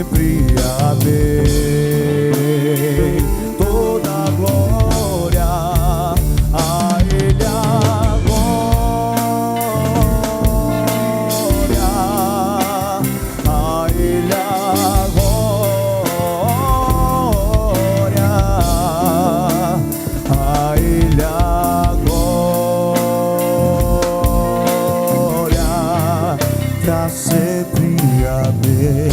sempre amém. Toda a glória a Ele, a glória a Ele, a glória a Ele, a glória pra sempre amém.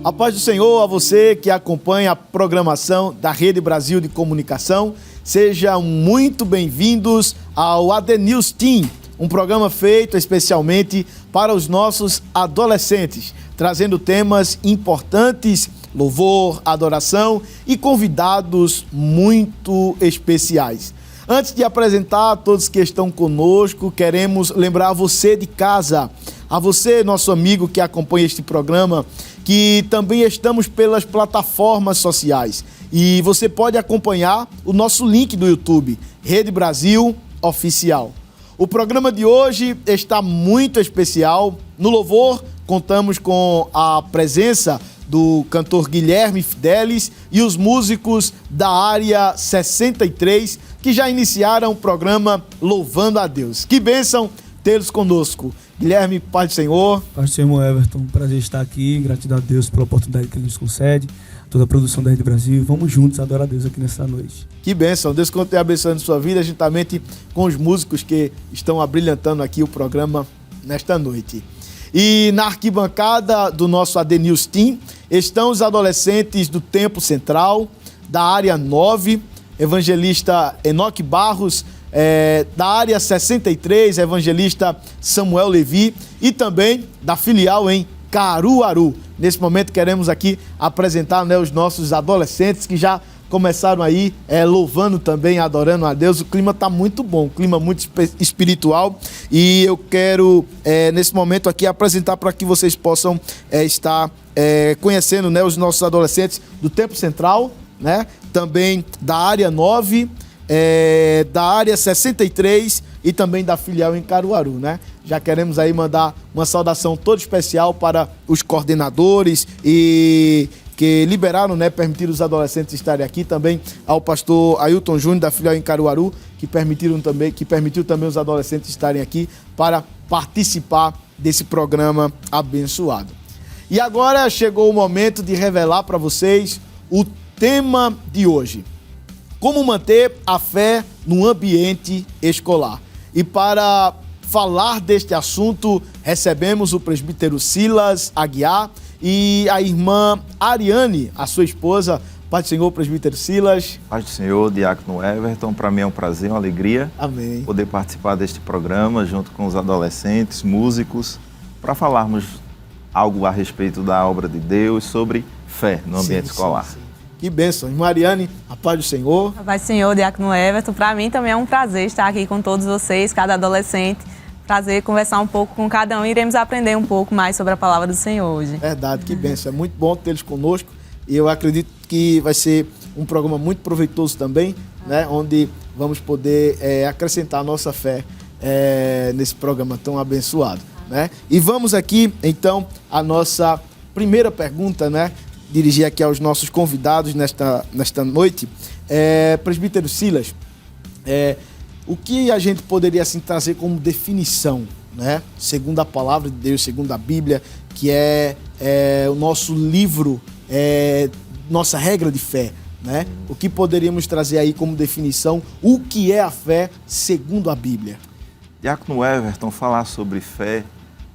A paz do Senhor a você que acompanha a programação da Rede Brasil de Comunicação. Sejam muito bem-vindos ao AD News Team, um programa feito especialmente para os nossos adolescentes, trazendo temas importantes, louvor, adoração e convidados muito especiais. Antes de apresentar a todos que estão conosco, queremos lembrar você de casa, a você, nosso amigo que acompanha este programa, que também estamos pelas plataformas sociais. E você pode acompanhar o nosso link do YouTube, Rede Brasil Oficial. O programa de hoje está muito especial. No louvor, contamos com a presença do cantor Guilherme Fidelis e os músicos da Área 63, que já iniciaram o programa Louvando a Deus. Que bênção tê-los conosco. Guilherme, paz do Senhor. Paz do Senhor, Everton. Prazer estar aqui. Gratidão a Deus pela oportunidade que Ele nos concede. Toda a produção da Rede Brasil. Vamos juntos adorar a Deus aqui nessa noite. Que bênção. Deus continue abençoando sua vida, juntamente com os músicos que estão abrilhantando aqui o programa nesta noite. E na arquibancada do nosso AD News Team estão os adolescentes do Tempo Central, da Área 9, evangelista Enoque Barros, da Área 63, evangelista Samuel Levi, e também da filial em Caruaru. Nesse momento queremos aqui apresentar, os nossos adolescentes que já começaram aí louvando também, adorando a Deus. O clima está muito bom, um clima muito espiritual, e eu quero nesse momento aqui apresentar para que vocês possam estar conhecendo, os nossos adolescentes do Tempo Central, também da Área 9, da Área 63 e também da filial em Caruaru, Já queremos aí mandar uma saudação toda especial para os coordenadores e que liberaram, permitiram os adolescentes estarem aqui, também ao pastor Ailton Júnior da filial em Caruaru, que permitiu também os adolescentes estarem aqui para participar desse programa abençoado. E agora chegou o momento de revelar para vocês o tema de hoje: como manter a fé no ambiente escolar. E para falar deste assunto, recebemos o presbítero Silas Aguiar e a irmã Ariane, a sua esposa. Paz do Senhor, presbítero Silas. Paz do Senhor, diácono Everton. Para mim é um prazer, uma alegria. Amém. Poder participar deste programa junto com os adolescentes, músicos, para falarmos algo a respeito da obra de Deus, sobre fé no ambiente escolar. Sim. Que bênção. Irmã Ariane, a paz do Senhor. A paz do Senhor, diácono Everton. Para mim também é um prazer estar aqui com todos vocês, cada adolescente. Prazer conversar um pouco com cada um. Iremos aprender um pouco mais sobre a palavra do Senhor hoje. Verdade, que bênção. É muito bom tê-los conosco. E eu acredito que vai ser um programa muito proveitoso também, onde vamos poder acrescentar a nossa fé nesse programa tão abençoado. E vamos aqui, então, a nossa primeira pergunta, dirigir aqui aos nossos convidados nesta noite. Presbítero Silas, o que a gente poderia assim trazer como definição, segundo a palavra de Deus, segundo a Bíblia, que é o nosso livro, nossa regra de fé, O que poderíamos trazer aí como definição, o que é a fé segundo a Bíblia? Diácono Everton, falar sobre fé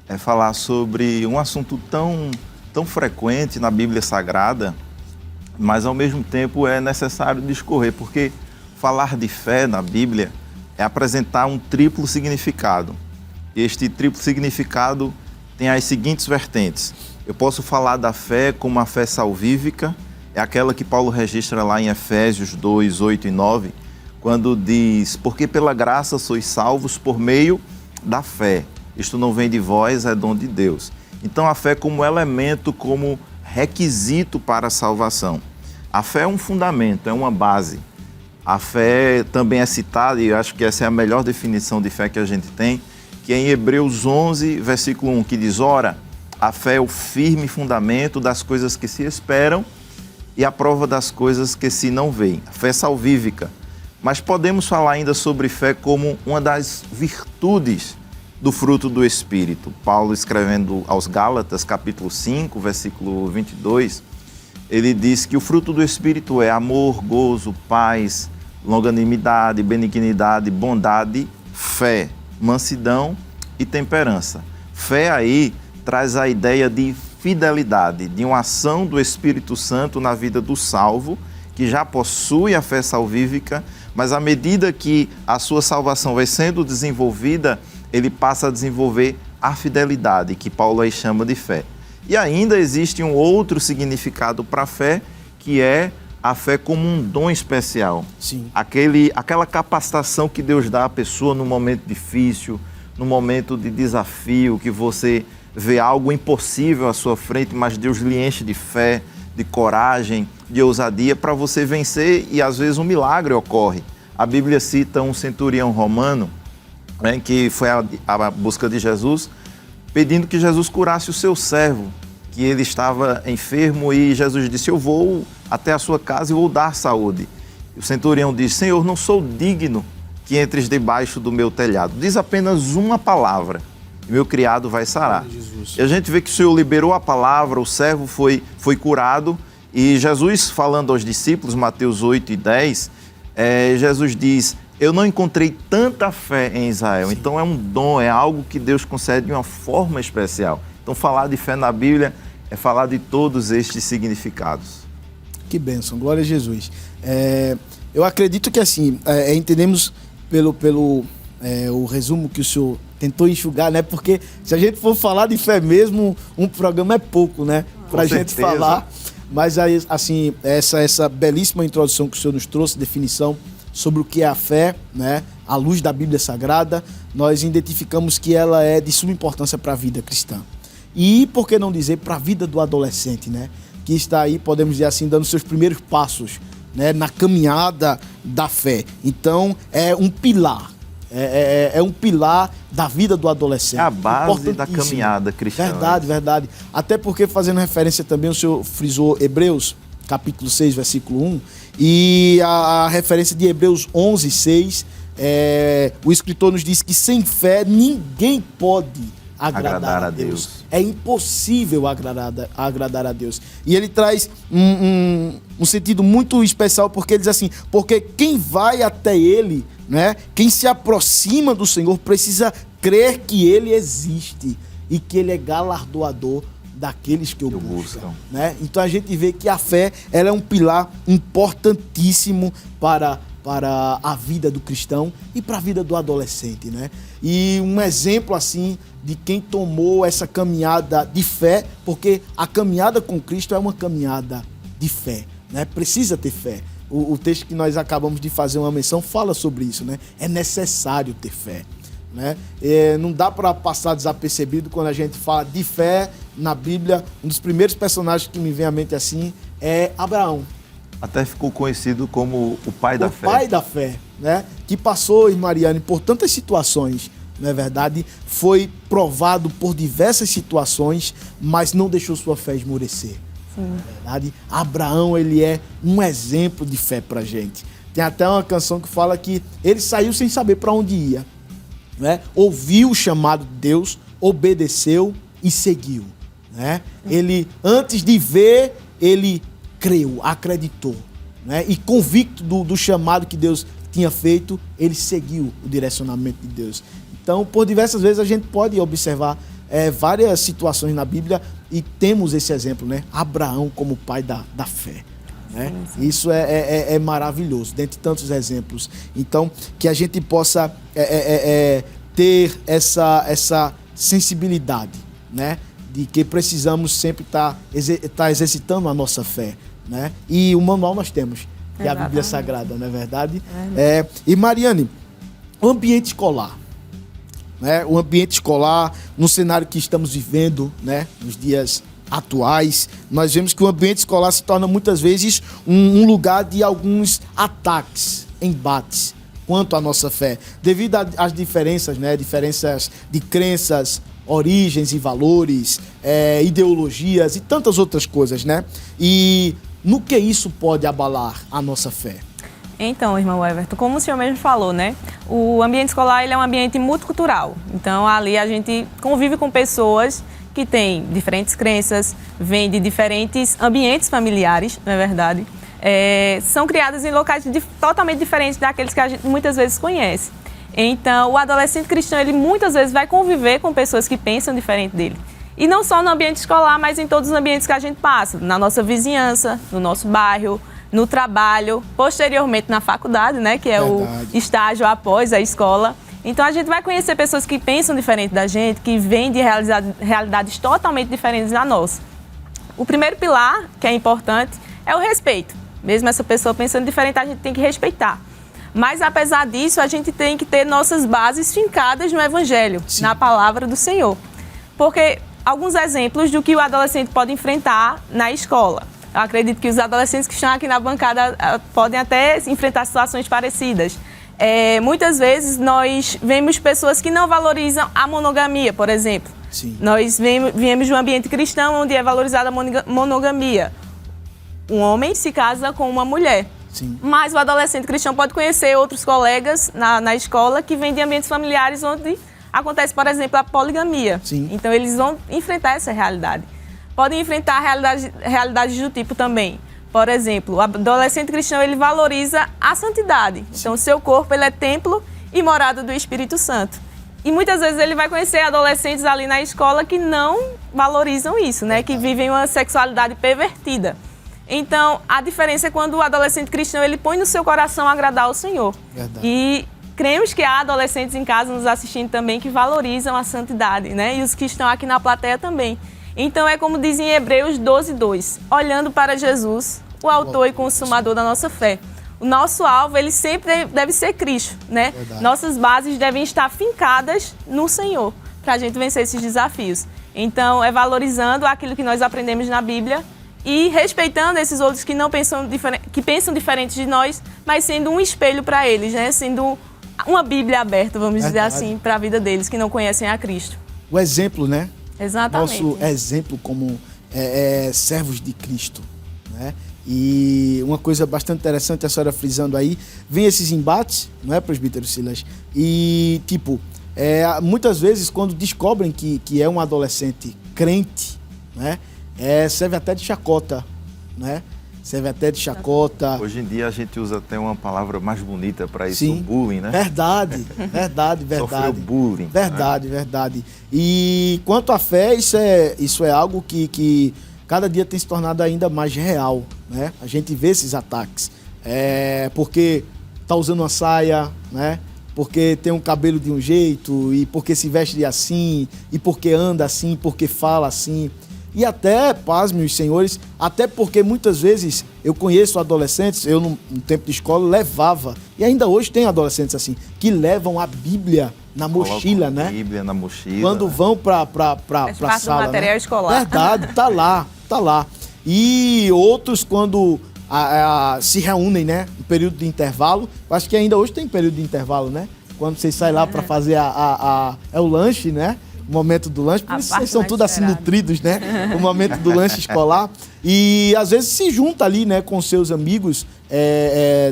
é falar sobre um assunto tão frequente na Bíblia Sagrada, mas ao mesmo tempo é necessário discorrer, porque falar de fé na Bíblia é apresentar um triplo significado. Este triplo significado tem as seguintes vertentes. Eu posso falar da fé como a fé salvífica, é aquela que Paulo registra lá em Efésios 2, 8 e 9, quando diz: porque pela graça sois salvos por meio da fé. Isto não vem de vós, é dom de Deus. Então a fé como elemento, como requisito para a salvação. A fé é um fundamento, é uma base. A fé também é citada, e eu acho que essa é a melhor definição de fé que a gente tem, que é em Hebreus 11, versículo 1, que diz: ora, a fé é o firme fundamento das coisas que se esperam e a prova das coisas que se não veem. A fé é salvífica. Mas podemos falar ainda sobre fé como uma das virtudes do fruto do Espírito. Paulo, escrevendo aos Gálatas, capítulo 5, versículo 22, ele diz que o fruto do Espírito é amor, gozo, paz, longanimidade, benignidade, bondade, fé, mansidão e temperança. Fé aí traz a ideia de fidelidade, de uma ação do Espírito Santo na vida do salvo, que já possui a fé salvífica, mas à medida que a sua salvação vai sendo desenvolvida, ele passa a desenvolver a fidelidade, que Paulo aí chama de fé. E ainda existe um outro significado para a fé, que é a fé como um dom especial. Sim. Aquela capacitação que Deus dá à pessoa no momento difícil, no momento de desafio, que você vê algo impossível à sua frente, mas Deus lhe enche de fé, de coragem, de ousadia para você vencer, e às vezes um milagre ocorre. A Bíblia cita um centurião romano, né, que foi à busca de Jesus, pedindo que Jesus curasse o seu servo, que ele estava enfermo, e Jesus disse: eu vou até a sua casa e vou dar saúde. E o centurião diz: Senhor, não sou digno que entres debaixo do meu telhado. Diz apenas uma palavra, e meu criado vai sarar. E a gente vê que o Senhor liberou a palavra, o servo foi curado, e Jesus, falando aos discípulos, Mateus 8 e 10, Jesus diz: eu não encontrei tanta fé em Israel. Sim. Então é um dom, é algo que Deus concede de uma forma especial. Então falar de fé na Bíblia é falar de todos estes significados. Que bênção, glória a Jesus. Eu acredito que assim, entendemos pelo o resumo que o senhor tentou enxugar, né? Porque se a gente for falar de fé mesmo, um programa é pouco, né? Pra gente falar. Mas aí, assim, essa belíssima introdução que o senhor nos trouxe, definição sobre o que é a fé, né? À luz da Bíblia Sagrada, nós identificamos que ela é de suma importância para a vida cristã. E, por que não dizer, para a vida do adolescente, né? Que está aí, podemos dizer assim, dando seus primeiros passos, né? Na caminhada da fé. Então, é um pilar. É um pilar da vida do adolescente. É a base da caminhada cristã. Verdade, verdade. Até porque, fazendo referência também, o senhor frisou Hebreus, capítulo 6, versículo 1, e a referência de Hebreus 11, 6, o escritor nos diz que sem fé ninguém pode agradar a Deus. É impossível agradar a Deus. E ele traz um sentido muito especial, porque ele diz assim: porque quem vai até ele, né, quem se aproxima do Senhor, precisa crer que ele existe e que ele é galardoador daqueles que o buscam. Né? Então a gente vê que a fé, ela é um pilar importantíssimo para a vida do cristão e para a vida do adolescente, né? E um exemplo assim de quem tomou essa caminhada de fé, porque a caminhada com Cristo é uma caminhada de fé, né? Precisa ter fé. O texto que nós acabamos de fazer uma menção fala sobre isso, né? É necessário ter fé, né? Não dá para passar desapercebido quando a gente fala de fé na Bíblia. Um dos primeiros personagens que me vem à mente assim é Abraão. Até ficou conhecido como o pai da fé. O pai da fé, né? Que passou, Mariane, por tantas situações, não é verdade? Foi provado por diversas situações, mas não deixou sua fé esmorecer. Sim. Na verdade, Abraão, ele é um exemplo de fé pra gente. Tem até uma canção que fala que ele saiu sem saber para onde ia, né? Ouviu o chamado de Deus, obedeceu e seguiu, né? Ele, antes de ver, ele creu, acreditou, né? E convicto do chamado que Deus tinha feito, ele seguiu o direcionamento de Deus. Então, por diversas vezes a gente pode observar várias situações na Bíblia e temos esse exemplo, né? Abraão como pai da fé, né? Sim. Isso é maravilhoso, dentre tantos exemplos. Então, que a gente possa ter essa sensibilidade, né? De que precisamos sempre estar exercitando a nossa fé, né? E o manual nós temos, que é a Bíblia Sagrada, não é verdade? E Mariane, o ambiente escolar, né? O ambiente escolar, no cenário que estamos vivendo, né? Nos dias atuais, nós vemos que o ambiente escolar se torna muitas vezes um lugar de alguns ataques, embates quanto à nossa fé, devido às diferenças, né? Diferenças de crenças, origens e valores, ideologias e tantas outras coisas, né? E no que isso pode abalar a nossa fé? Então, irmão Everton, como o senhor mesmo falou, né? O ambiente escolar ele é um ambiente multicultural. Então, ali a gente convive com pessoas que têm diferentes crenças, vêm de diferentes ambientes familiares, não é verdade? São criadas em locais totalmente diferentes daqueles que a gente muitas vezes conhece. Então, o adolescente cristão, ele muitas vezes vai conviver com pessoas que pensam diferente dele. E não só no ambiente escolar, mas em todos os ambientes que a gente passa, na nossa vizinhança, no nosso bairro, no trabalho, posteriormente na faculdade, né, que é o estágio após a escola. Então, a gente vai conhecer pessoas que pensam diferente da gente, que vêm de realidades totalmente diferentes da nossa. O primeiro pilar, que é importante, é o respeito. Mesmo essa pessoa pensando diferente, a gente tem que respeitar. Mas, apesar disso, a gente tem que ter nossas bases fincadas no Evangelho, sim, na palavra do Senhor. Porque alguns exemplos do que o adolescente pode enfrentar na escola. Eu acredito que os adolescentes que estão aqui na bancada podem até enfrentar situações parecidas. Muitas vezes nós vemos pessoas que não valorizam a monogamia, por exemplo. Sim. Nós viemos de um ambiente cristão onde é valorizada a monogamia. Um homem se casa com uma mulher. Sim. Mas o adolescente cristão pode conhecer outros colegas na escola que vêm de ambientes familiares onde acontece, por exemplo, a poligamia. Sim. Então, eles vão enfrentar essa realidade. Podem enfrentar realidades do tipo também. Por exemplo, o adolescente cristão, ele valoriza a santidade. Sim. Então, o seu corpo, ele é templo e morada do Espírito Santo. E muitas vezes ele vai conhecer adolescentes ali na escola que não valorizam isso, né? Que vivem uma sexualidade pervertida. Então, a diferença é quando o adolescente cristão, ele põe no seu coração agradar ao Senhor. Verdade. E cremos que há adolescentes em casa nos assistindo também que valorizam a santidade, né? E os que estão aqui na plateia também. Então, é como diz em Hebreus 12:2, olhando para Jesus, o autor e consumador da nossa fé. O nosso alvo, ele sempre deve ser Cristo, né? Verdade. Nossas bases devem estar fincadas no Senhor, para a gente vencer esses desafios. Então, é valorizando aquilo que nós aprendemos na Bíblia e respeitando esses outros que pensam diferente de nós, mas sendo um espelho para eles, né? Sendo uma Bíblia aberta, vamos dizer assim, para a vida deles, que não conhecem a Cristo. O exemplo, né? Exatamente. Nosso exemplo como servos de Cristo, né? E uma coisa bastante interessante, a senhora frisando aí, vem esses embates, não é, presbítero Silas? E, muitas vezes, quando descobrem que é um adolescente crente, né? Serve até de chacota, né? Serve até de chacota. Hoje em dia a gente usa até uma palavra mais bonita para isso, sim, o bullying, né? Verdade. Sofreu bullying. Verdade. E quanto à fé, isso é algo que cada dia tem se tornado ainda mais real, né? A gente vê esses ataques. Porque tá usando uma saia, né? Porque tem um cabelo de um jeito, e porque se veste assim, e porque anda assim, porque fala assim. E até, pasmem os senhores, até porque muitas vezes eu conheço adolescentes, eu no tempo de escola levava, e ainda hoje tem adolescentes assim, que levam a Bíblia na mochila, né? Bíblia na mochila. Quando vão pra sala, do material, né? Escolar. Verdade, tá lá. E outros quando se reúnem, né? No período de intervalo, acho que ainda hoje tem período de intervalo, né? Quando vocês saem lá para fazer o lanche, né? O momento do lanche, por isso vocês são tudo assim nutridos, né? O momento do lanche escolar. E às vezes se junta ali, né, com seus amigos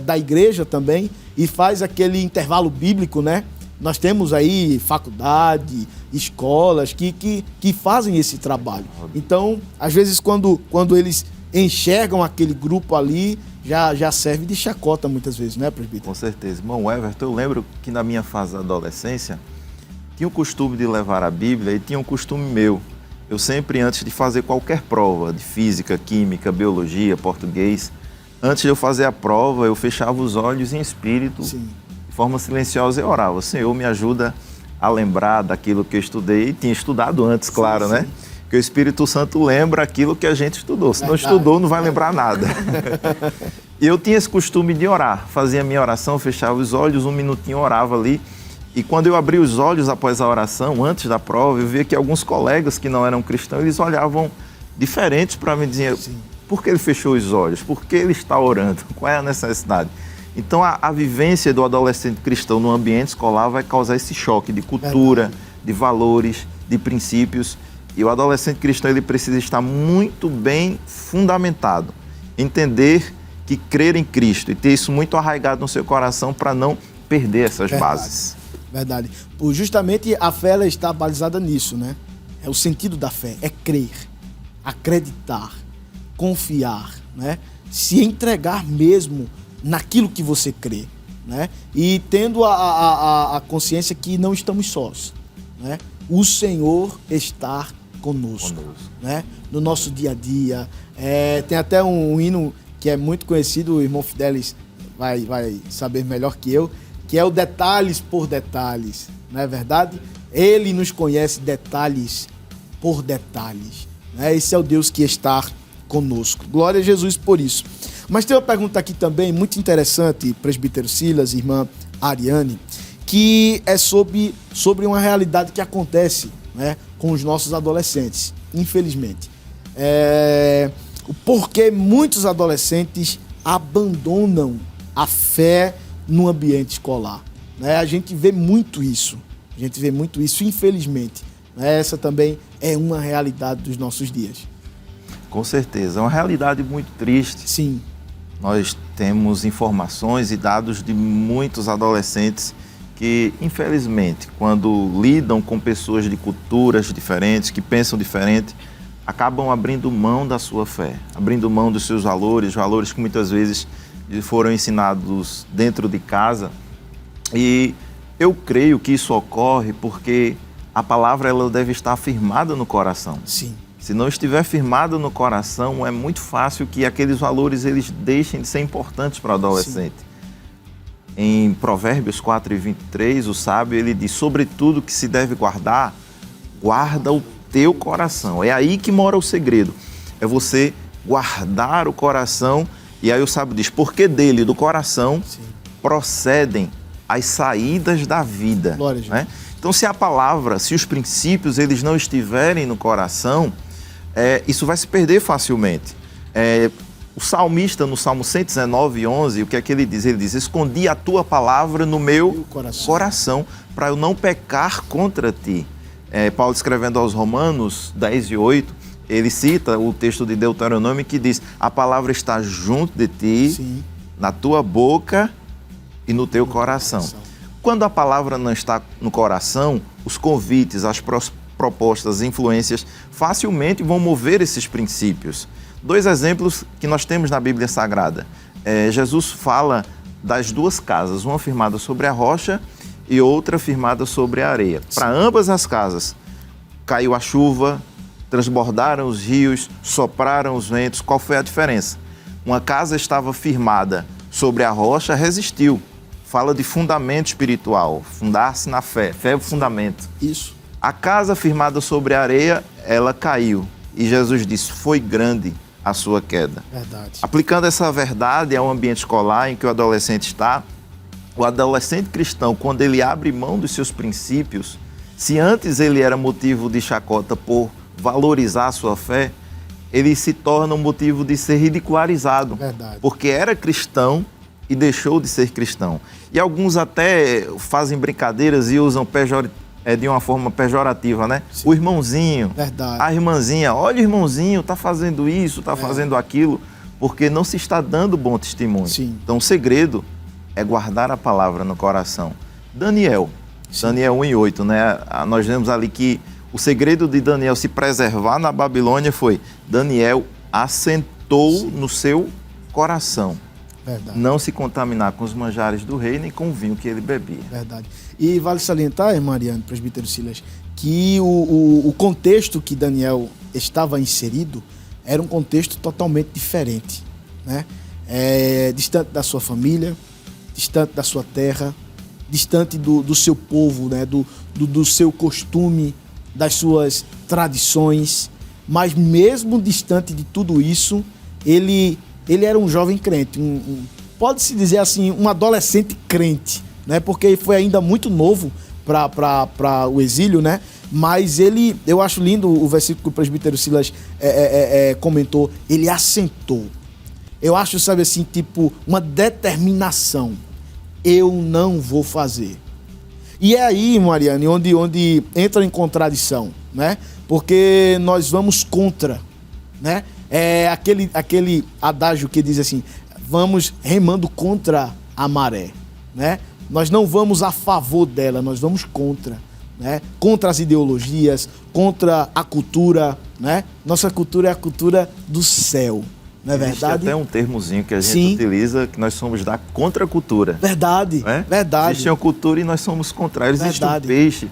da igreja também e faz aquele intervalo bíblico, né? Nós temos aí faculdade, escolas que fazem esse trabalho. Então, às vezes, quando eles enxergam aquele grupo ali, já serve de chacota muitas vezes, né, presbítero? Com certeza. Irmão Everton, eu lembro que na minha fase da adolescência, tinha o costume de levar a Bíblia e tinha um costume meu. Eu sempre, antes de fazer qualquer prova de física, química, biologia, português, antes de eu fazer a prova, eu fechava os olhos em espírito, sim, de forma silenciosa e orava. Senhor, me ajuda a lembrar daquilo que eu estudei e tinha estudado antes, claro, sim, né? Porque o Espírito Santo lembra aquilo que a gente estudou. Se não estudou, não vai lembrar nada. E eu tinha esse costume de orar. Fazia a minha oração, fechava os olhos, um minutinho orava ali. E quando eu abri os olhos após a oração, antes da prova, eu via que alguns colegas que não eram cristãos, eles olhavam diferentes para mim, diziam, por que ele fechou os olhos? Por que ele está orando? Qual é a necessidade? Então, a vivência do adolescente cristão no ambiente escolar vai causar esse choque de cultura, de valores, de princípios. E o adolescente cristão ele precisa estar muito bem fundamentado, entender que crer em Cristo e ter isso muito arraigado no seu coração para não perder essas bases. Verdade. Justamente a fé ela está balizada nisso, né? É o sentido da fé, é crer, acreditar, confiar, né? Se entregar mesmo naquilo que você crê, né? E tendo a consciência que não estamos sós, né? O Senhor está conosco, né? No nosso dia a dia. Tem até um hino que é muito conhecido, o irmão Fidelis vai saber melhor que eu, que é o detalhes por detalhes, não é verdade? Ele nos conhece detalhes por detalhes, né? Esse é o Deus que está conosco. Glória a Jesus por isso. Mas tem uma pergunta aqui também muito interessante, presbítero Silas, irmã Ariane, que é sobre uma realidade que acontece, né, com os nossos adolescentes, infelizmente. O porquê muitos adolescentes abandonam a fé no ambiente escolar, né? A gente vê muito isso, infelizmente, né? Essa também é uma realidade dos nossos dias. Com certeza, é uma realidade muito triste. Sim. Nós temos informações e dados de muitos adolescentes que, infelizmente, quando lidam com pessoas de culturas diferentes, que pensam diferente, acabam abrindo mão da sua fé, abrindo mão dos seus valores que muitas vezes foram ensinados dentro de casa. E eu creio que isso ocorre porque a palavra ela deve estar firmada no coração. Sim. Se não estiver firmado no coração, é muito fácil que aqueles valores eles deixem de ser importantes para o adolescente. Sim. Em Provérbios 4:23, o sábio ele diz: sobretudo que se deve guardar, guarda o teu coração. É aí que mora o segredo. É você guardar o coração. E aí o sábio diz: porque dele, do coração, sim, procedem as saídas da vida. Glória a Deus. Né? Então, se a palavra, se os princípios eles não estiverem no coração, isso vai se perder facilmente. O salmista, no Salmo 119:11, o que é que ele diz? Ele diz: escondi a tua palavra no meu coração para eu não pecar contra ti. Paulo, escrevendo aos Romanos 10:8, ele cita o texto de Deuteronômio que diz: a palavra está junto de ti, sim, na tua boca e no teu coração. Quando a palavra não está no coração, os convites, as propostas, as influências facilmente vão mover esses princípios. 2 exemplos que nós temos na Bíblia Sagrada. Jesus fala das 2 casas, uma firmada sobre a rocha e outra firmada sobre a areia. Para ambas as casas caiu a chuva, transbordaram os rios, sopraram os ventos. Qual foi a diferença? Uma casa estava firmada sobre a rocha, resistiu. Fala de fundamento espiritual, fundar-se na fé. Fé é o fundamento. Isso. A casa firmada sobre a areia, ela caiu. E Jesus disse: foi grande a sua queda. Verdade. Aplicando essa verdade ao ambiente escolar em que o adolescente está, o adolescente cristão, quando ele abre mão dos seus princípios, se antes ele era motivo de chacota por valorizar a sua fé, ele se torna um motivo de ser ridicularizado. Verdade. Porque era cristão e deixou de ser cristão. E alguns até fazem brincadeiras e usam de uma forma pejorativa, né? Sim. O irmãozinho, verdade, a irmãzinha, olha o irmãozinho, está fazendo isso, está fazendo aquilo, porque não se está dando bom testemunho. Sim. Então o segredo é guardar a palavra no coração. Daniel 1:8, né? Nós vemos ali que o segredo de Daniel se preservar na Babilônia foi: Daniel assentou, sim, no seu coração. Verdade. Não se contaminar com os manjares do rei, nem com o vinho que ele bebia. Verdade. E vale salientar, irmã Ariane, presbítero Silas, que o contexto que Daniel estava inserido era um contexto totalmente diferente, né? Distante da sua família, distante da sua terra, distante do seu povo, né? do seu costume, das suas tradições. Mas mesmo distante de tudo isso, ele era um jovem crente, pode-se dizer assim, um adolescente crente, né? Porque ele foi ainda muito novo para o exílio, né? Mas eu acho lindo o versículo que o presbítero Silas comentou, ele assentou. Eu acho, sabe assim, tipo, uma determinação. Eu não vou fazer. E é aí, Mariane, onde entra em contradição, né? Porque nós vamos contra, né? É aquele adágio que diz assim, vamos remando contra a maré, né? Nós não vamos a favor dela, nós vamos contra, né? Contra as ideologias, contra a cultura, né? Nossa cultura é a cultura do céu, não é Existe verdade? até um termozinho que a gente Sim. utiliza, que nós somos da contracultura. Verdade, Né? verdade. Existe uma cultura e nós somos contrários. Existe um Verdade. peixe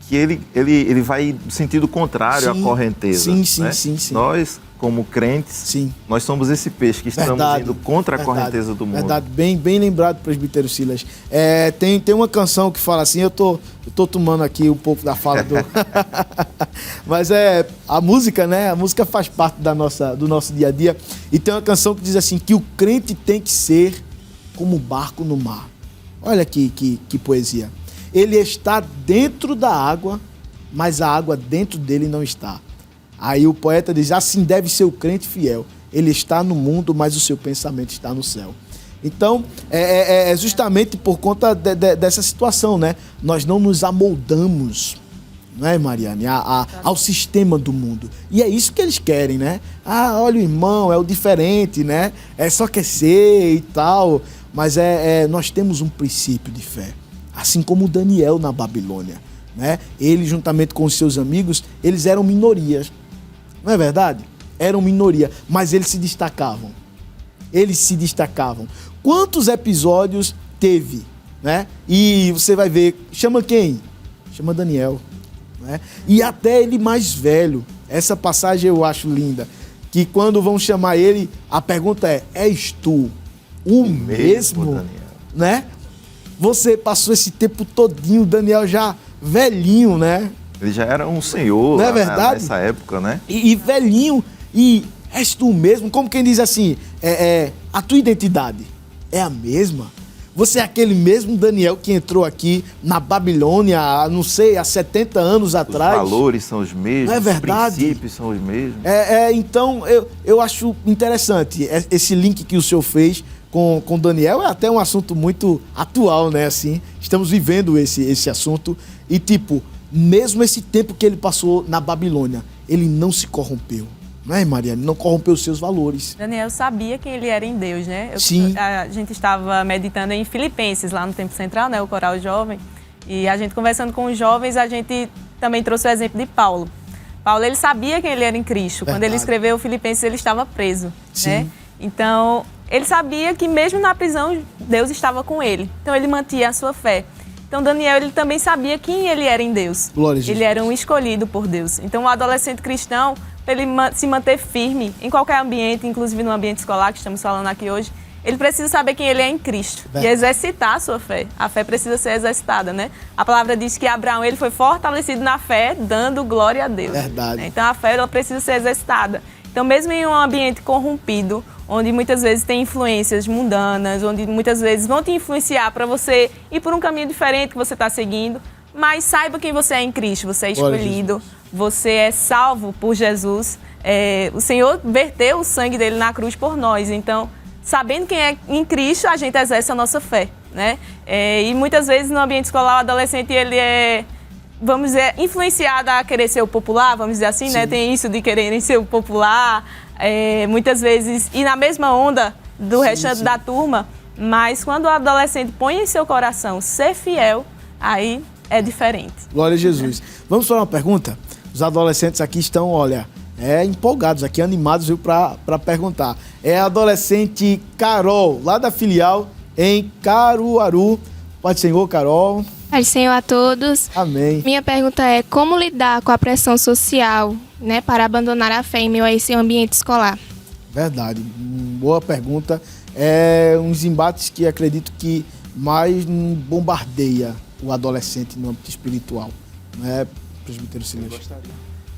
que ele vai no sentido contrário Sim. à correnteza. Sim, sim, né? sim, sim. Nós, como crentes, Sim. nós somos esse peixe que estamos Verdade, indo contra a verdade, correnteza do mundo. Verdade, bem lembrado, presbítero Silas. Tem uma canção que fala assim, eu tô tomando aqui um pouco da fala do... Mas a música, né? A música faz parte do nosso dia a dia. E tem uma canção que diz assim, que o crente tem que ser como um barco no mar. Olha que poesia. Ele está dentro da água, mas a água dentro dele não está. Aí o poeta diz, assim deve ser o crente fiel. Ele está no mundo, mas o seu pensamento está no céu. Então, é justamente por conta dessa situação, né? Nós não nos amoldamos, não é, Mariane? Ao sistema do mundo. E é isso que eles querem, né? Ah, olha o irmão, é o diferente, né? É só quer ser e tal. Mas nós temos um princípio de fé. Assim como Daniel na Babilônia, né? Ele, juntamente com os seus amigos, eles eram minorias. Não é verdade? Eram minoria, mas eles se destacavam. Eles se destacavam. Quantos episódios teve, né? E você vai ver, chama quem? Chama Daniel, né? E até ele mais velho. Essa passagem eu acho linda, que quando vão chamar ele, a pergunta é: és tu o mesmo, Daniel, né? Você passou esse tempo todinho, Daniel já velhinho, né? Ele já era um senhor Não é lá verdade? nessa época, né? E velhinho, e és tu mesmo, como quem diz assim, a tua identidade é a mesma. Você é aquele mesmo Daniel que entrou aqui na Babilônia, não sei, há 70 anos atrás. Os valores são os mesmos, Não é verdade? os princípios são os mesmos. Então, eu acho interessante esse link que o senhor fez com Daniel. É até um assunto muito atual, né? Assim, estamos vivendo esse assunto. E, tipo, mesmo esse tempo que ele passou na Babilônia, ele não se corrompeu. Não é, Mariane? Não corrompeu os seus valores. Daniel sabia quem ele era em Deus, né? Sim. A gente estava meditando em Filipenses, lá no Templo Central, né? O Coral Jovem. E a gente conversando com os jovens, a gente também trouxe o exemplo de Paulo. Paulo, ele sabia quem ele era em Cristo. Verdade. Quando ele escreveu Filipenses, ele estava preso, Sim. né? Então, ele sabia que mesmo na prisão, Deus estava com ele. Então, ele mantinha a sua fé. Então, Daniel, ele também sabia quem ele era em Deus. Glória a Jesus. Ele era um escolhido por Deus. Então, o adolescente cristão, para ele se manter firme em qualquer ambiente, inclusive no ambiente escolar que estamos falando aqui hoje, ele precisa saber quem ele é em Cristo. Verdade. E exercitar a sua fé. A fé precisa ser exercitada, né? A palavra diz que Abraão, ele foi fortalecido na fé, dando glória a Deus. Verdade. Então, a fé, ela precisa ser exercitada. Então, mesmo em um ambiente corrompido, onde muitas vezes tem influências mundanas, onde muitas vezes vão te influenciar para você ir por um caminho diferente que você está seguindo, mas saiba quem você é em Cristo, você é escolhido, você é salvo por Jesus. O Senhor verteu o sangue dele na cruz por nós, então, sabendo quem é em Cristo, a gente exerce a nossa fé, né? E muitas vezes no ambiente escolar, o adolescente, ele é, vamos dizer, influenciado a querer ser o popular, vamos dizer assim, né? Tem isso de quererem ser o popular, muitas vezes ir na mesma onda do restante da turma, mas quando o adolescente põe em seu coração ser fiel, aí é diferente. Glória a Jesus. Vamos para uma pergunta? Os adolescentes aqui estão, olha, empolgados aqui, animados, viu, para perguntar. É a adolescente Carol, lá da filial em Caruaru. Pai do Senhor, Carol. Pai do Senhor a todos. Amém. Minha pergunta é: como lidar com a pressão social, né, para abandonar a fé em meio a esse ambiente escolar? Verdade. Boa pergunta. Uns embates que acredito que mais bombardeia o adolescente no âmbito espiritual. Não é, presbítero Silas?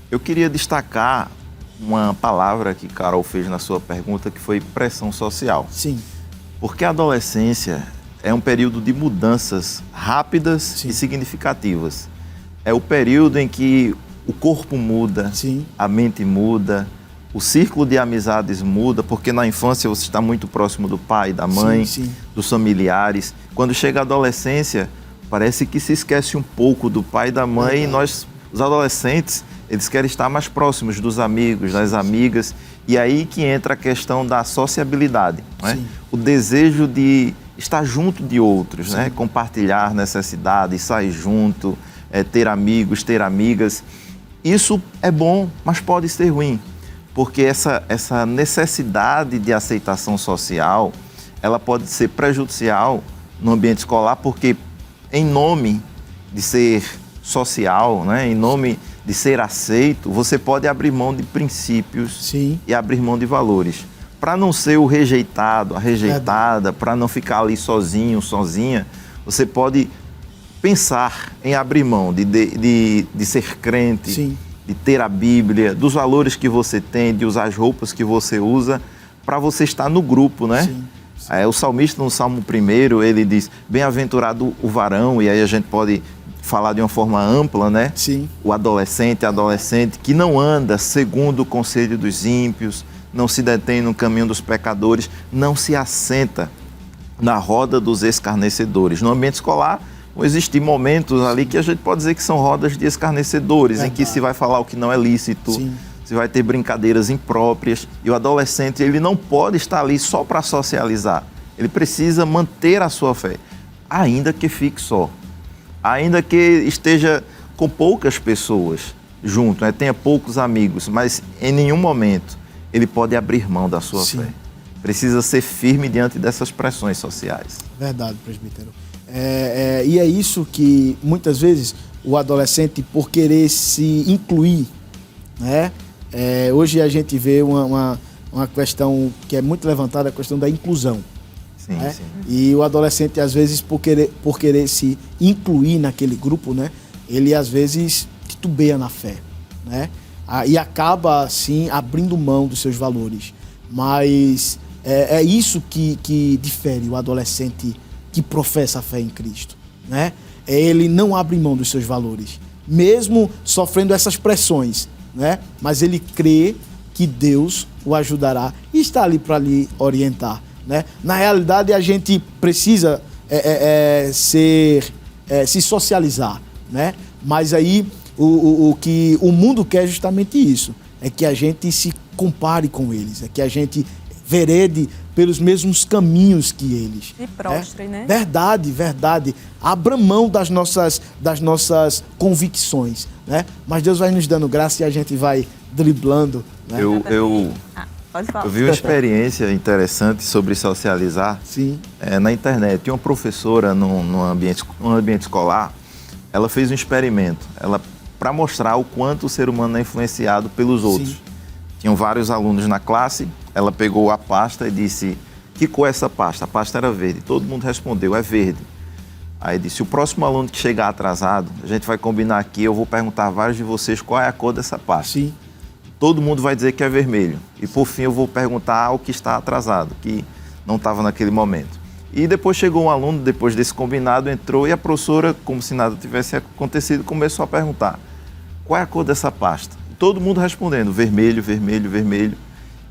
Eu queria destacar uma palavra que Carol fez na sua pergunta, que foi pressão social. Sim. Porque a adolescência é um período de mudanças rápidas Sim. e significativas. É o período em que o corpo muda, Sim. a mente muda, o círculo de amizades muda, porque na infância você está muito próximo do pai, da mãe, Sim. dos familiares. Quando chega a adolescência, parece que se esquece um pouco do pai e da mãe, e nós, os adolescentes, eles querem estar mais próximos dos amigos, das amigas, e aí que entra a questão da sociabilidade, né? O desejo de estar junto de outros, né? Compartilhar necessidades, sair junto, ter amigos, ter amigas. Isso é bom, mas pode ser ruim, porque essa necessidade de aceitação social, ela pode ser prejudicial no ambiente escolar, porque em nome de ser social, né? Em nome de ser aceito, você pode abrir mão de princípios e abrir mão de valores. Para não ser o rejeitado, a rejeitada, para não ficar ali sozinho, sozinha, você pode pensar em abrir mão de ser crente, de ter a Bíblia, dos valores que você tem, de usar as roupas que você usa, para você estar no grupo, né? O salmista, no Salmo 1, ele diz, bem-aventurado o varão, e aí a gente pode falar de uma forma ampla, né? O adolescente, a adolescente que não anda segundo o conselho dos ímpios, não se detém no caminho dos pecadores, não se assenta na roda dos escarnecedores. No ambiente escolar, vão existir momentos ali que a gente pode dizer que são rodas de escarnecedores, em que se vai falar o que não é lícito, se vai ter brincadeiras impróprias, e o adolescente, ele não pode estar ali só para socializar, ele precisa manter a sua fé, ainda que fique só. Ainda que esteja com poucas pessoas junto, né? Tenha poucos amigos, mas em nenhum momento ele pode abrir mão da sua fé. Precisa ser firme diante dessas pressões sociais. Verdade, presbítero. E é isso que muitas vezes o adolescente, por querer se incluir, né? Hoje a gente vê uma questão que é muito levantada, a questão da inclusão. Né? E o adolescente, às vezes, por querer se incluir naquele grupo, né? Ele, às vezes, titubeia na fé, né? E acaba, assim, abrindo mão dos seus valores. Mas é isso que difere o adolescente que professa a fé em Cristo, né? Ele não abre mão dos seus valores, mesmo sofrendo essas pressões, né? Mas ele crê que Deus o ajudará e está ali para lhe orientar. Né? Na realidade, a gente precisa se socializar, né? Mas aí o que o mundo quer é justamente isso, é que a gente se compare com eles, é que a gente verede pelos mesmos caminhos que eles. Se prostre, né? Verdade. Abra mão das nossas convicções, né? Mas Deus vai nos dando graça e a gente vai driblando. Né? Eu vi uma experiência interessante sobre socializar na internet. Tinha uma professora num ambiente escolar, ela fez um experimento para mostrar o quanto o ser humano é influenciado pelos outros. Tinham vários alunos na classe, ela pegou a pasta e disse, que cor é essa pasta? A pasta era verde. Todo mundo respondeu, é verde. Aí disse, o próximo aluno que chegar atrasado, a gente vai combinar aqui, eu vou perguntar a vários de vocês qual é a cor dessa pasta. Todo mundo vai dizer que é vermelho. E, por fim, eu vou perguntar ao que está atrasado, que não estava naquele momento. E depois chegou um aluno, depois desse combinado, entrou e a professora, como se nada tivesse acontecido, começou a perguntar qual é a cor dessa pasta. E todo mundo respondendo, vermelho, vermelho, vermelho.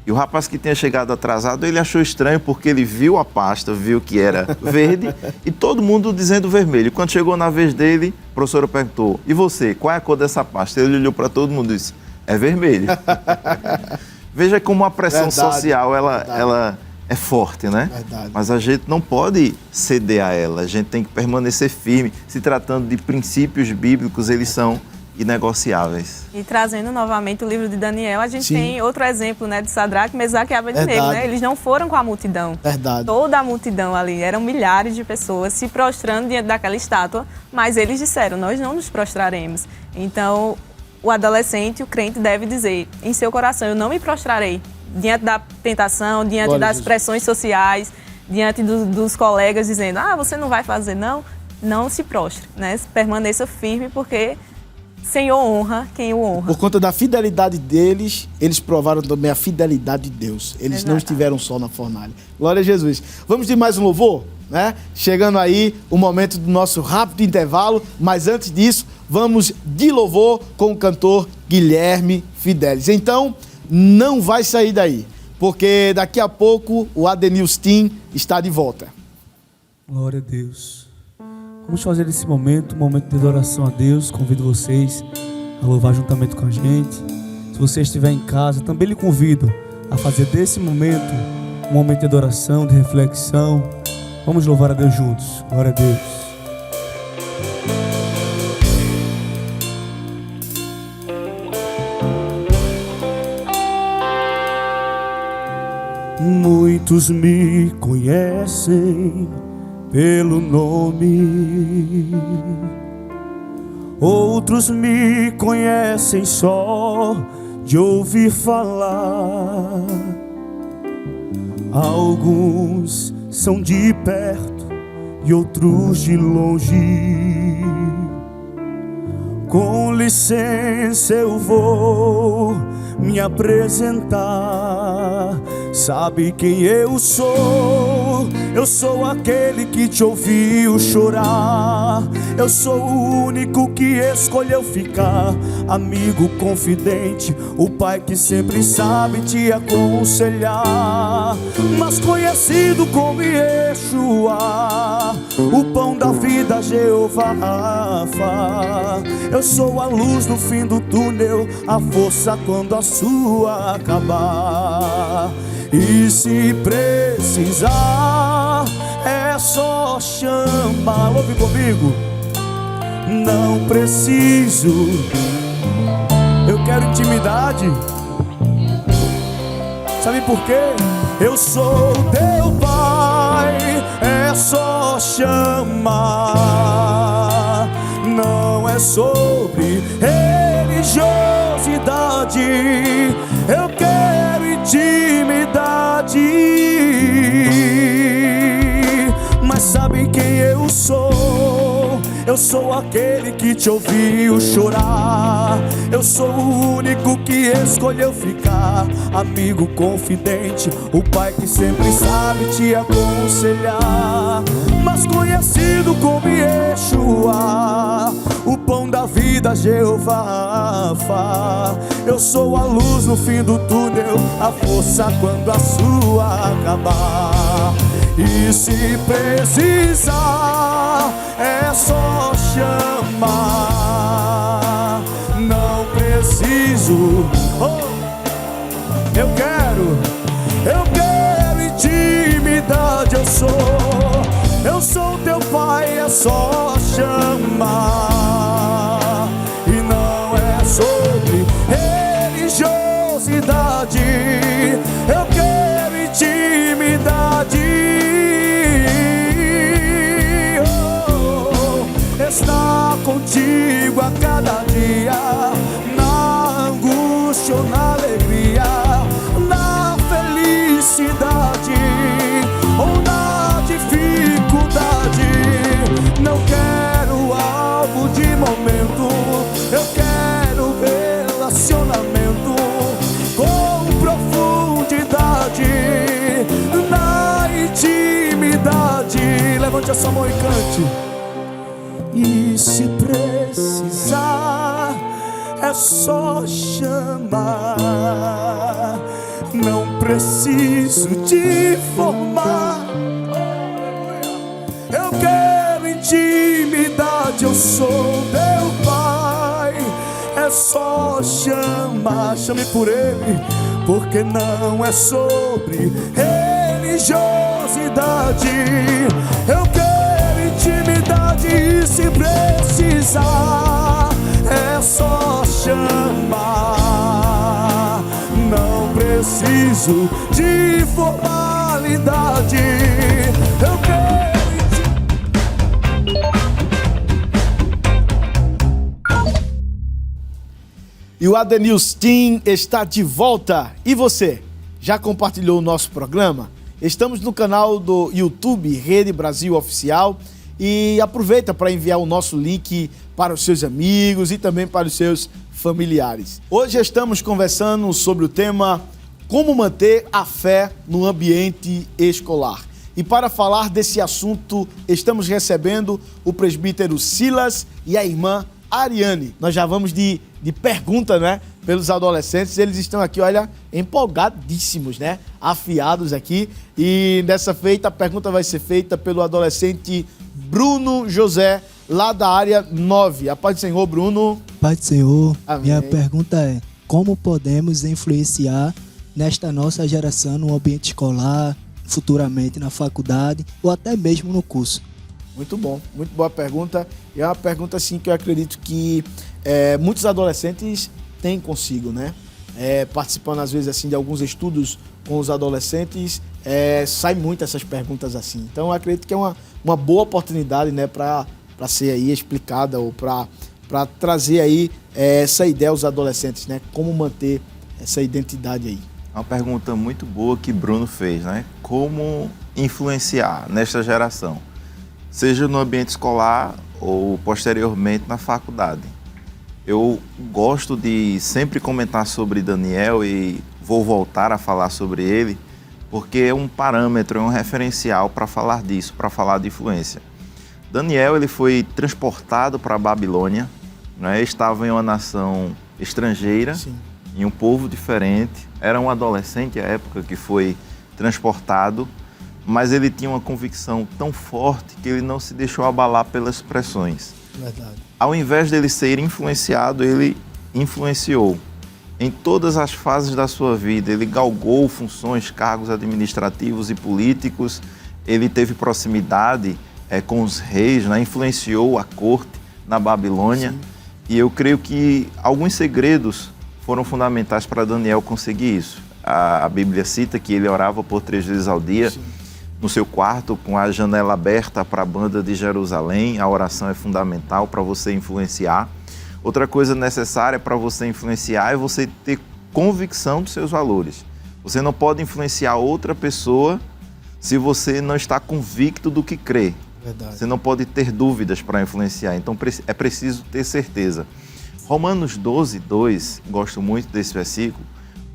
E o rapaz que tinha chegado atrasado, ele achou estranho porque ele viu a pasta, viu que era verde e todo mundo dizendo vermelho. E quando chegou na vez dele, a professora perguntou, e você, qual é a cor dessa pasta? Ele olhou para todo mundo e disse, é vermelho. Veja como a pressão social, ela é forte, né? Mas a gente não pode ceder a ela, a gente tem que permanecer firme. Se tratando de princípios bíblicos, eles são inegociáveis. E trazendo novamente o livro de Daniel, a gente tem outro exemplo, né, de Sadraque, Mesaque e Abednego, né? Eles não foram com a multidão. Toda a multidão ali, eram milhares de pessoas se prostrando diante daquela estátua, mas eles disseram, nós não nos prostraremos. Então, o adolescente, o crente, deve dizer em seu coração, eu não me prostrarei diante da tentação, diante das pressões sociais, diante dos colegas dizendo, você não vai fazer, não se prostre, né? Permaneça firme, porque Senhor honra quem o honra. Por conta da fidelidade deles, eles provaram também a fidelidade de Deus. Eles não estiveram só na fornalha. Glória a Jesus. Vamos de mais um louvor, né? Chegando aí o momento do nosso rápido intervalo, mas antes disso, vamos de louvor com o cantor Guilherme Fidelis. Então, não vai sair daí, porque daqui a pouco o ADNews Team está de volta. Glória a Deus. Vamos fazer esse momento, um momento de adoração a Deus. Convido vocês a louvar juntamente com a gente. Se você estiver em casa, também lhe convido a fazer desse momento um momento de adoração, de reflexão. Vamos louvar a Deus juntos. Glória a Deus. Muitos me conhecem pelo nome, outros me conhecem só de ouvir falar. Alguns são de perto e outros de longe. Com licença eu vou me apresentar. Sabe quem eu sou? Eu sou aquele que te ouviu chorar. Eu sou o único que escolheu ficar. Amigo confidente, o pai que sempre sabe te aconselhar. Mas conhecido como Yeshua, o pão da vida, Jeová Rafa. Eu sou a luz no fim do túnel, a força quando a sua acabar. E se precisar, é só chamar. Ouve comigo. Não preciso, eu quero intimidade. Sabe por quê? Eu sou teu pai, é só chamar. Não é sobre religiosidade, eu quero intimidade. Mas sabe quem eu sou? Eu sou aquele que te ouviu chorar. Eu sou o único que escolheu ficar. Amigo confidente, o pai que sempre sabe te aconselhar. Mas conhecido como Yeshua, o pão da vida, Jeová Rafa. Eu sou a luz no fim do túnel, a força quando a sua acabar. E se precisar, é só chamar. Não preciso, eu quero intimidade. Eu sou teu pai, é só chamar. E não é sobre religiosidade, eu quero intimidade. Estar contigo a cada dia, na angústia ou na alegria, na felicidade ou na dificuldade. Não quero algo de momento, eu quero relacionamento com profundidade, na intimidade. Levante a sua mão e cante. E se precisar, é só chamar. Não preciso te formar, eu quero intimidade. Eu sou teu pai, é só chamar. Chame por ele, porque não é sobre religiosidade. Eu quero intimidade. E se precisar, é só chamar. Não preciso de formalidade, eu quero. E o ADNews Team está de volta. E você, já compartilhou o nosso programa? Estamos no canal do YouTube Rede Brasil Oficial. E aproveita para enviar o nosso link para os seus amigos e também para os seus familiares. Hoje estamos conversando sobre o tema como manter a fé no ambiente escolar. E para falar desse assunto, estamos recebendo o presbítero Silas e a irmã Ariane. Nós já vamos de pergunta, né? pelos adolescentes. Eles estão aqui, olha, empolgadíssimos, né? Afiados aqui. E dessa feita, a pergunta vai ser feita pelo adolescente Bruno José, lá da área 9. A paz do Senhor, Bruno. Pai do Senhor, Amém. minha pergunta é: como podemos influenciar nesta nossa geração no ambiente escolar, futuramente na faculdade ou até mesmo no curso? Muito bom, muito boa pergunta. E é uma pergunta assim que eu acredito que muitos adolescentes têm consigo, né? Participando às vezes assim de alguns estudos com os adolescentes, sai muito essas perguntas assim. Então eu acredito que é uma boa oportunidade, né, para ser aí explicada ou para trazer aí essa ideia aos adolescentes, né? Como manter essa identidade aí. Uma pergunta muito boa que Bruno fez, né? Como influenciar nesta geração, seja no ambiente escolar ou posteriormente na faculdade. Eu gosto de sempre comentar sobre Daniel e vou voltar a falar sobre ele, porque é um parâmetro, é um referencial para falar disso, para falar de influência. Daniel, ele foi transportado para a Babilônia, né? Estava em uma nação estrangeira, Sim. em um povo diferente. Era um adolescente à época que foi transportado, mas ele tinha uma convicção tão forte que ele não se deixou abalar pelas pressões. Verdade. Ao invés dele ser influenciado, ele influenciou. Em todas as fases da sua vida, ele galgou funções, cargos administrativos e políticos, ele teve proximidade com os reis, né? Influenciou a corte na Babilônia. Sim. E eu creio que alguns segredos foram fundamentais para Daniel conseguir isso. A Bíblia cita que ele orava por 3 vezes ao dia, Sim. no seu quarto, com a janela aberta para a banda de Jerusalém. A oração é fundamental para você influenciar. Outra coisa necessária para você influenciar é você ter convicção dos seus valores. Você não pode influenciar outra pessoa se você não está convicto do que crê. Verdade. Você não pode ter dúvidas para influenciar, então é preciso ter certeza. Romanos 12, 2, gosto muito desse versículo,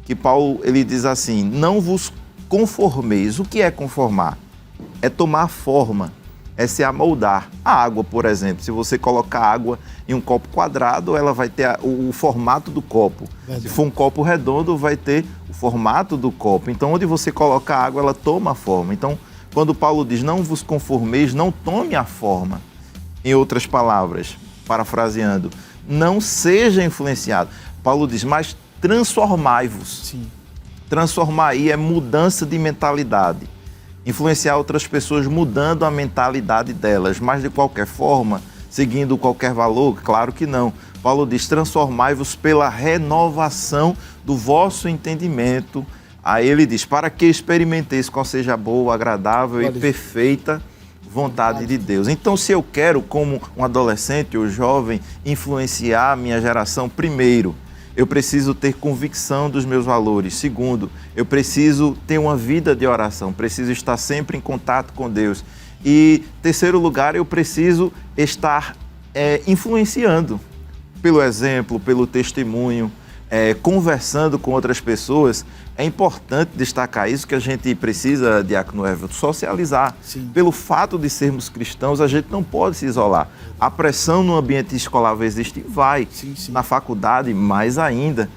que Paulo ele diz assim: não vos conformeis. O que é conformar? É tomar forma, é se amoldar. A água, por exemplo, se você colocar água em um copo quadrado, ela vai ter o formato do copo. Verdade. Se for um copo redondo, vai ter o formato do copo. Então, onde você coloca a água, ela toma a forma. Então, quando Paulo diz, não vos conformeis, não tome a forma. Em outras palavras, parafraseando, não seja influenciado. Paulo diz, mas transformai-vos. Sim. Transformar aí é mudança de mentalidade. Influenciar outras pessoas mudando a mentalidade delas, mas de qualquer forma, seguindo qualquer valor? Claro que não. Paulo diz, transformai-vos pela renovação do vosso entendimento. Aí ele diz, para que experimenteis qual seja a boa, agradável e perfeita vontade de Deus. Então, se eu quero, como um adolescente ou jovem, influenciar a minha geração, primeiro, eu preciso ter convicção dos meus valores. Segundo, eu preciso ter uma vida de oração, preciso estar sempre em contato com Deus. E, terceiro lugar, eu preciso estar influenciando pelo exemplo, pelo testemunho, conversando com outras pessoas. É importante destacar isso, que a gente precisa, Diácono Everton, socializar. Sim. Pelo fato de sermos cristãos, a gente não pode se isolar. A pressão no ambiente escolar vai existir? Vai. Sim. Na faculdade, mais ainda.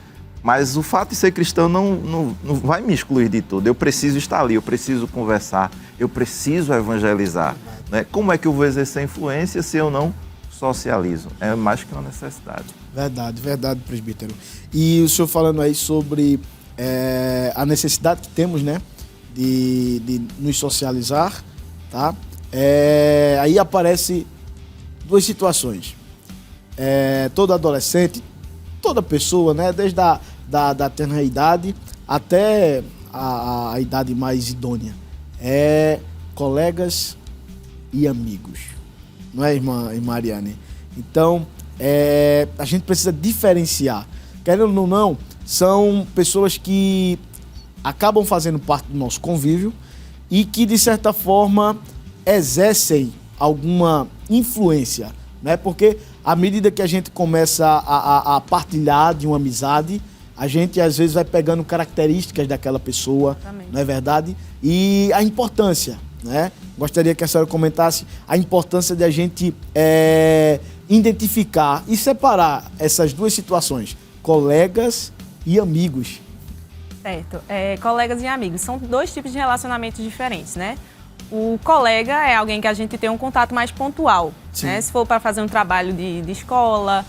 Mas o fato de ser cristão não vai me excluir de tudo. Eu preciso estar ali, eu preciso conversar, eu preciso evangelizar. Né? Como é que eu vou exercer influência se eu não socializo? É mais que uma necessidade. Verdade, presbítero. E o senhor falando aí sobre a necessidade que temos, né, de nos socializar, tá? Aí aparece duas situações. Todo adolescente, toda pessoa, né, desde da tenra idade até a idade mais idônea, colegas e amigos, não é, irmã Mariane? Então, a gente precisa diferenciar. Querendo ou não, são pessoas que acabam fazendo parte do nosso convívio e que, de certa forma, exercem alguma influência, né? Porque à medida que a gente começa a partilhar de uma amizade, a gente às vezes vai pegando características daquela pessoa, Exatamente. Não é verdade? E a importância, né? Gostaria que a senhora comentasse a importância de a gente identificar e separar essas duas situações, colegas e amigos. Certo. Colegas e amigos são dois tipos de relacionamentos diferentes, né? O colega é alguém que a gente tem um contato mais pontual, né? Se for para fazer um trabalho de escola,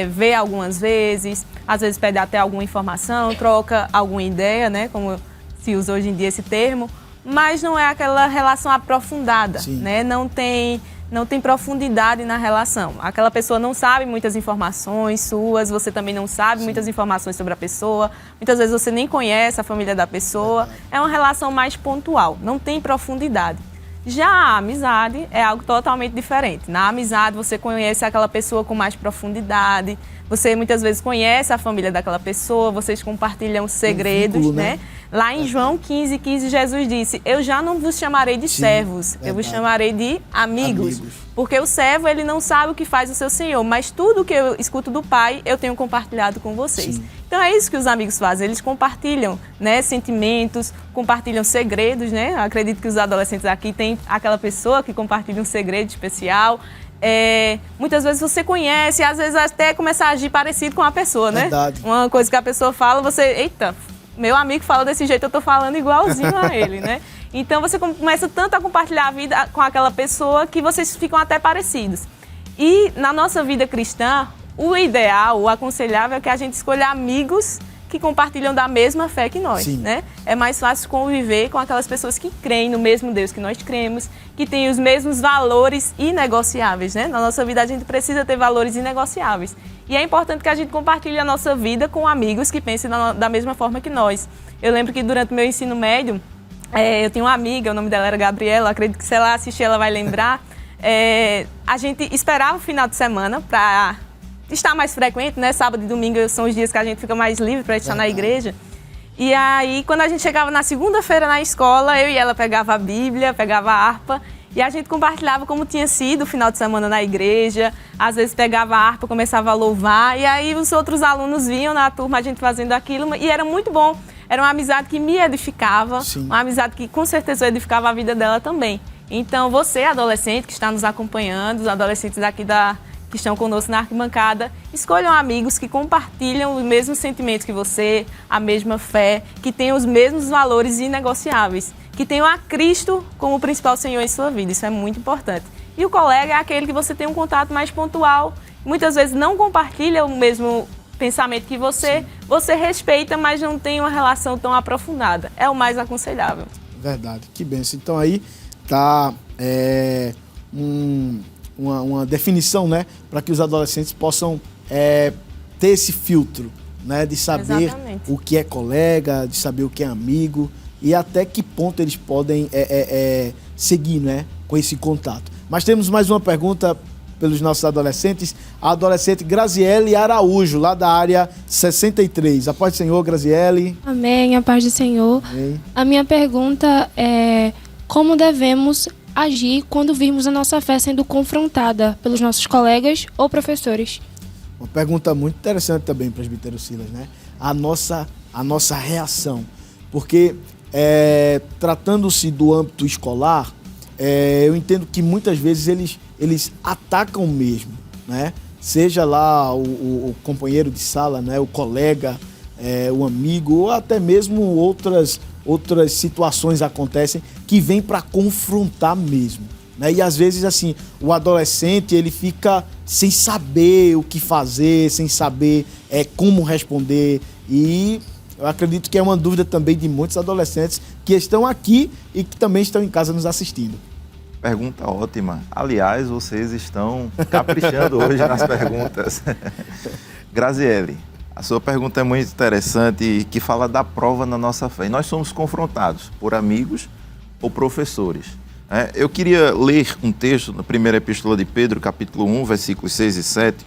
vê algumas vezes, às vezes pede até alguma informação, troca alguma ideia, né? Como se usa hoje em dia esse termo, mas não é aquela relação aprofundada, né? Não tem profundidade na relação. Aquela pessoa não sabe muitas informações suas, você também não sabe muitas informações sobre a pessoa, muitas vezes você nem conhece a família da pessoa. É uma relação mais pontual, não tem profundidade. Já a amizade é algo totalmente diferente. Na amizade você conhece aquela pessoa com mais profundidade, você muitas vezes conhece a família daquela pessoa, vocês compartilham segredos, vínculo, né? Lá em João 15:15, Jesus disse: eu já não vos chamarei de servos, eu vos chamarei de amigos. Porque o servo, ele não sabe o que faz o seu senhor, mas tudo que eu escuto do Pai, eu tenho compartilhado com vocês. Então é isso que os amigos fazem, eles compartilham, né, sentimentos, compartilham segredos, né? Eu acredito que os adolescentes aqui têm aquela pessoa que compartilha um segredo especial. Muitas vezes você conhece, às vezes até começa a agir parecido com a pessoa, né? Verdade. Uma coisa que a pessoa fala, você, eita, meu amigo fala desse jeito, eu tô falando igualzinho a ele, né? Então você começa tanto a compartilhar a vida com aquela pessoa que vocês ficam até parecidos. E na nossa vida cristã, o ideal, o aconselhável é que a gente escolha amigos que compartilham da mesma fé que nós, né? É mais fácil conviver com aquelas pessoas que creem no mesmo Deus que nós cremos, que têm os mesmos valores inegociáveis, né? Na nossa vida a gente precisa ter valores inegociáveis. E é importante que a gente compartilhe a nossa vida com amigos que pensem da mesma forma que nós. Eu lembro que durante o meu ensino médio, eu tinha uma amiga, o nome dela era Gabriela, acredito que se ela assistir ela vai lembrar. A gente esperava o final de semana para estar mais frequente, né? Sábado e domingo são os dias que a gente fica mais livre para estar na igreja. E aí, quando a gente chegava na segunda-feira na escola, eu e ela pegava a Bíblia, pegava a harpa e a gente compartilhava como tinha sido o final de semana na igreja. Às vezes pegava a harpa, começava a louvar e aí os outros alunos vinham na turma a gente fazendo aquilo e era muito bom. Era uma amizade que me edificava, uma amizade que com certeza edificava a vida dela também. Então, você, adolescente que está nos acompanhando, os adolescentes aqui que estão conosco na arquibancada, escolham amigos que compartilham os mesmos sentimentos que você, a mesma fé, que tenham os mesmos valores inegociáveis, que tenham a Cristo como o principal Senhor em sua vida. Isso é muito importante. E o colega é aquele que você tem um contato mais pontual, muitas vezes não compartilha o mesmo pensamento que você respeita, mas não tem uma relação tão aprofundada. É o mais aconselhável. Verdade, que bênção. Então aí tá uma definição, né, para que os adolescentes possam ter esse filtro, né, de saber o que é colega, de saber o que é amigo e até que ponto eles podem seguir, né, com esse contato. Mas temos mais uma pergunta pelos nossos adolescentes, a adolescente Graziele Araújo, lá da área 63. A paz do Senhor, Graziele. Amém, a paz do Senhor. Amém. A minha pergunta é: como devemos agir quando virmos a nossa fé sendo confrontada pelos nossos colegas ou professores? Uma pergunta muito interessante também, presbítero Silas, né? A nossa reação. Porque, tratando-se do âmbito escolar, eu entendo que muitas vezes eles atacam mesmo, né? Seja lá o companheiro de sala, né? O colega, o amigo, ou até mesmo outras situações acontecem que vêm para confrontar mesmo, né? E às vezes, assim, o adolescente, ele fica sem saber o que fazer, sem saber como responder. E eu acredito que é uma dúvida também de muitos adolescentes que estão aqui e que também estão em casa nos assistindo. Pergunta ótima. Aliás, vocês estão caprichando hoje nas perguntas. Graziele, a sua pergunta é muito interessante e que fala da prova na nossa fé. E nós somos confrontados por amigos ou professores. Eu queria ler um texto na primeira epístola de Pedro, capítulo 1, versículos 6 e 7.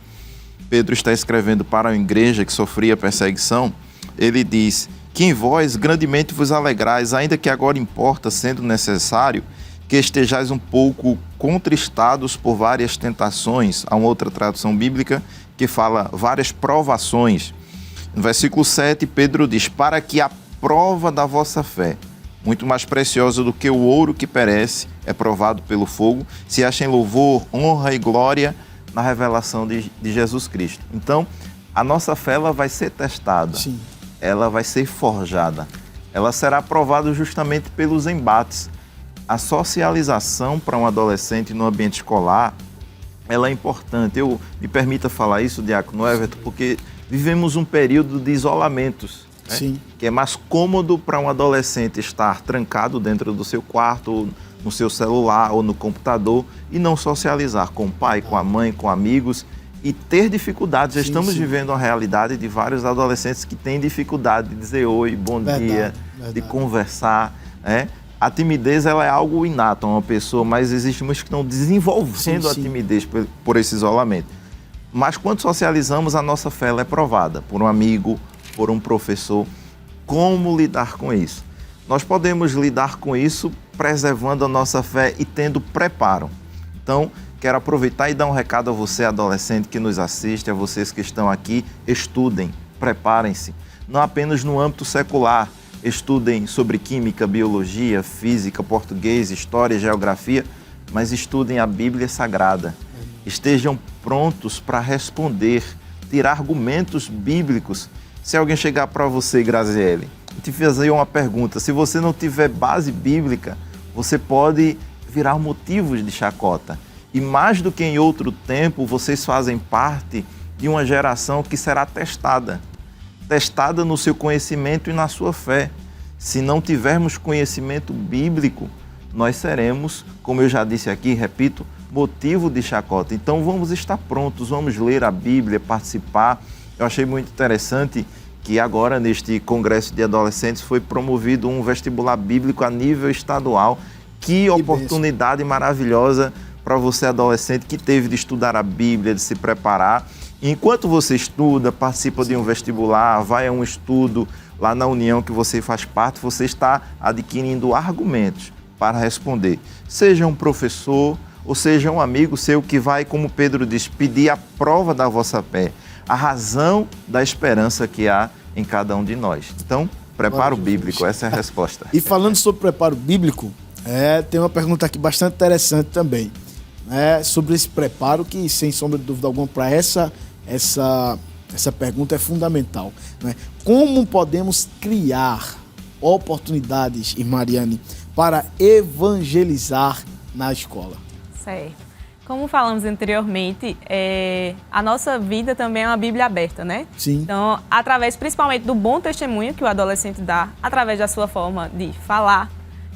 Pedro está escrevendo para uma igreja que sofria perseguição. Ele diz: que em vós grandemente vos alegrais, ainda que agora importa, sendo necessário, que estejais um pouco contristados por várias tentações. Há uma outra tradução bíblica que fala várias provações. No versículo 7, Pedro diz: para que a prova da vossa fé, muito mais preciosa do que o ouro que perece, é provado pelo fogo, se achem louvor, honra e glória na revelação de Jesus Cristo. Então, A nossa fé ela vai ser testada, Sim. ela vai ser forjada, ela será provada justamente pelos embates. A socialização para um adolescente no ambiente escolar, ela é importante. Eu me permita falar isso, Diácono Everton, porque vivemos um período de isolamentos, né? Sim. Que é mais cômodo para um adolescente estar trancado dentro do seu quarto, ou no seu celular ou no computador e não socializar com o pai, com a mãe, com amigos e ter dificuldades. Já estamos vivendo a realidade de vários adolescentes que têm dificuldade de dizer oi, bom dia, de conversar, né? A timidez ela é algo inato a uma pessoa, mas existem muitos que estão desenvolvendo a timidez por esse isolamento. Mas quando socializamos, a nossa fé ela é provada por um amigo, por um professor. Como lidar com isso? Nós podemos lidar com isso preservando a nossa fé e tendo preparo. Então, quero aproveitar e dar um recado a você, adolescente que nos assiste, a vocês que estão aqui, estudem, preparem-se. Não apenas no âmbito secular, estudem sobre química, biologia, física, português, história, geografia, mas estudem a Bíblia Sagrada. Estejam prontos para responder, tirar argumentos bíblicos. Se alguém chegar para você, Graziele, e te fazer uma pergunta, se você não tiver base bíblica, você pode virar motivos de chacota. E mais do que em outro tempo, vocês fazem parte de uma geração que será testada no seu conhecimento e na sua fé. Se não tivermos conhecimento bíblico, nós seremos, como eu já disse aqui, repito, motivo de chacota. Então vamos estar prontos, vamos ler a Bíblia, participar. Eu achei muito interessante que agora neste congresso de adolescentes foi promovido um vestibular bíblico a nível estadual. Que oportunidade maravilhosa para você adolescente que teve de estudar a Bíblia, de se preparar. Enquanto você estuda, participa de um vestibular, vai a um estudo lá na União que você faz parte, você está adquirindo argumentos para responder. Seja um professor ou seja um amigo seu que vai, como Pedro diz, pedir a prova da vossa fé, a razão da esperança que há em cada um de nós. Então, preparo bíblico, essa é a resposta. E falando sobre preparo bíblico, tem uma pergunta aqui bastante interessante também, sobre esse preparo que, sem sombra de dúvida alguma, para essa pergunta é fundamental, né? Como podemos criar oportunidades, Mariane, para evangelizar na escola? Certo. Como falamos anteriormente, a nossa vida também é uma Bíblia aberta, né? Sim. Então, através principalmente do bom testemunho que o adolescente dá, através da sua forma de falar,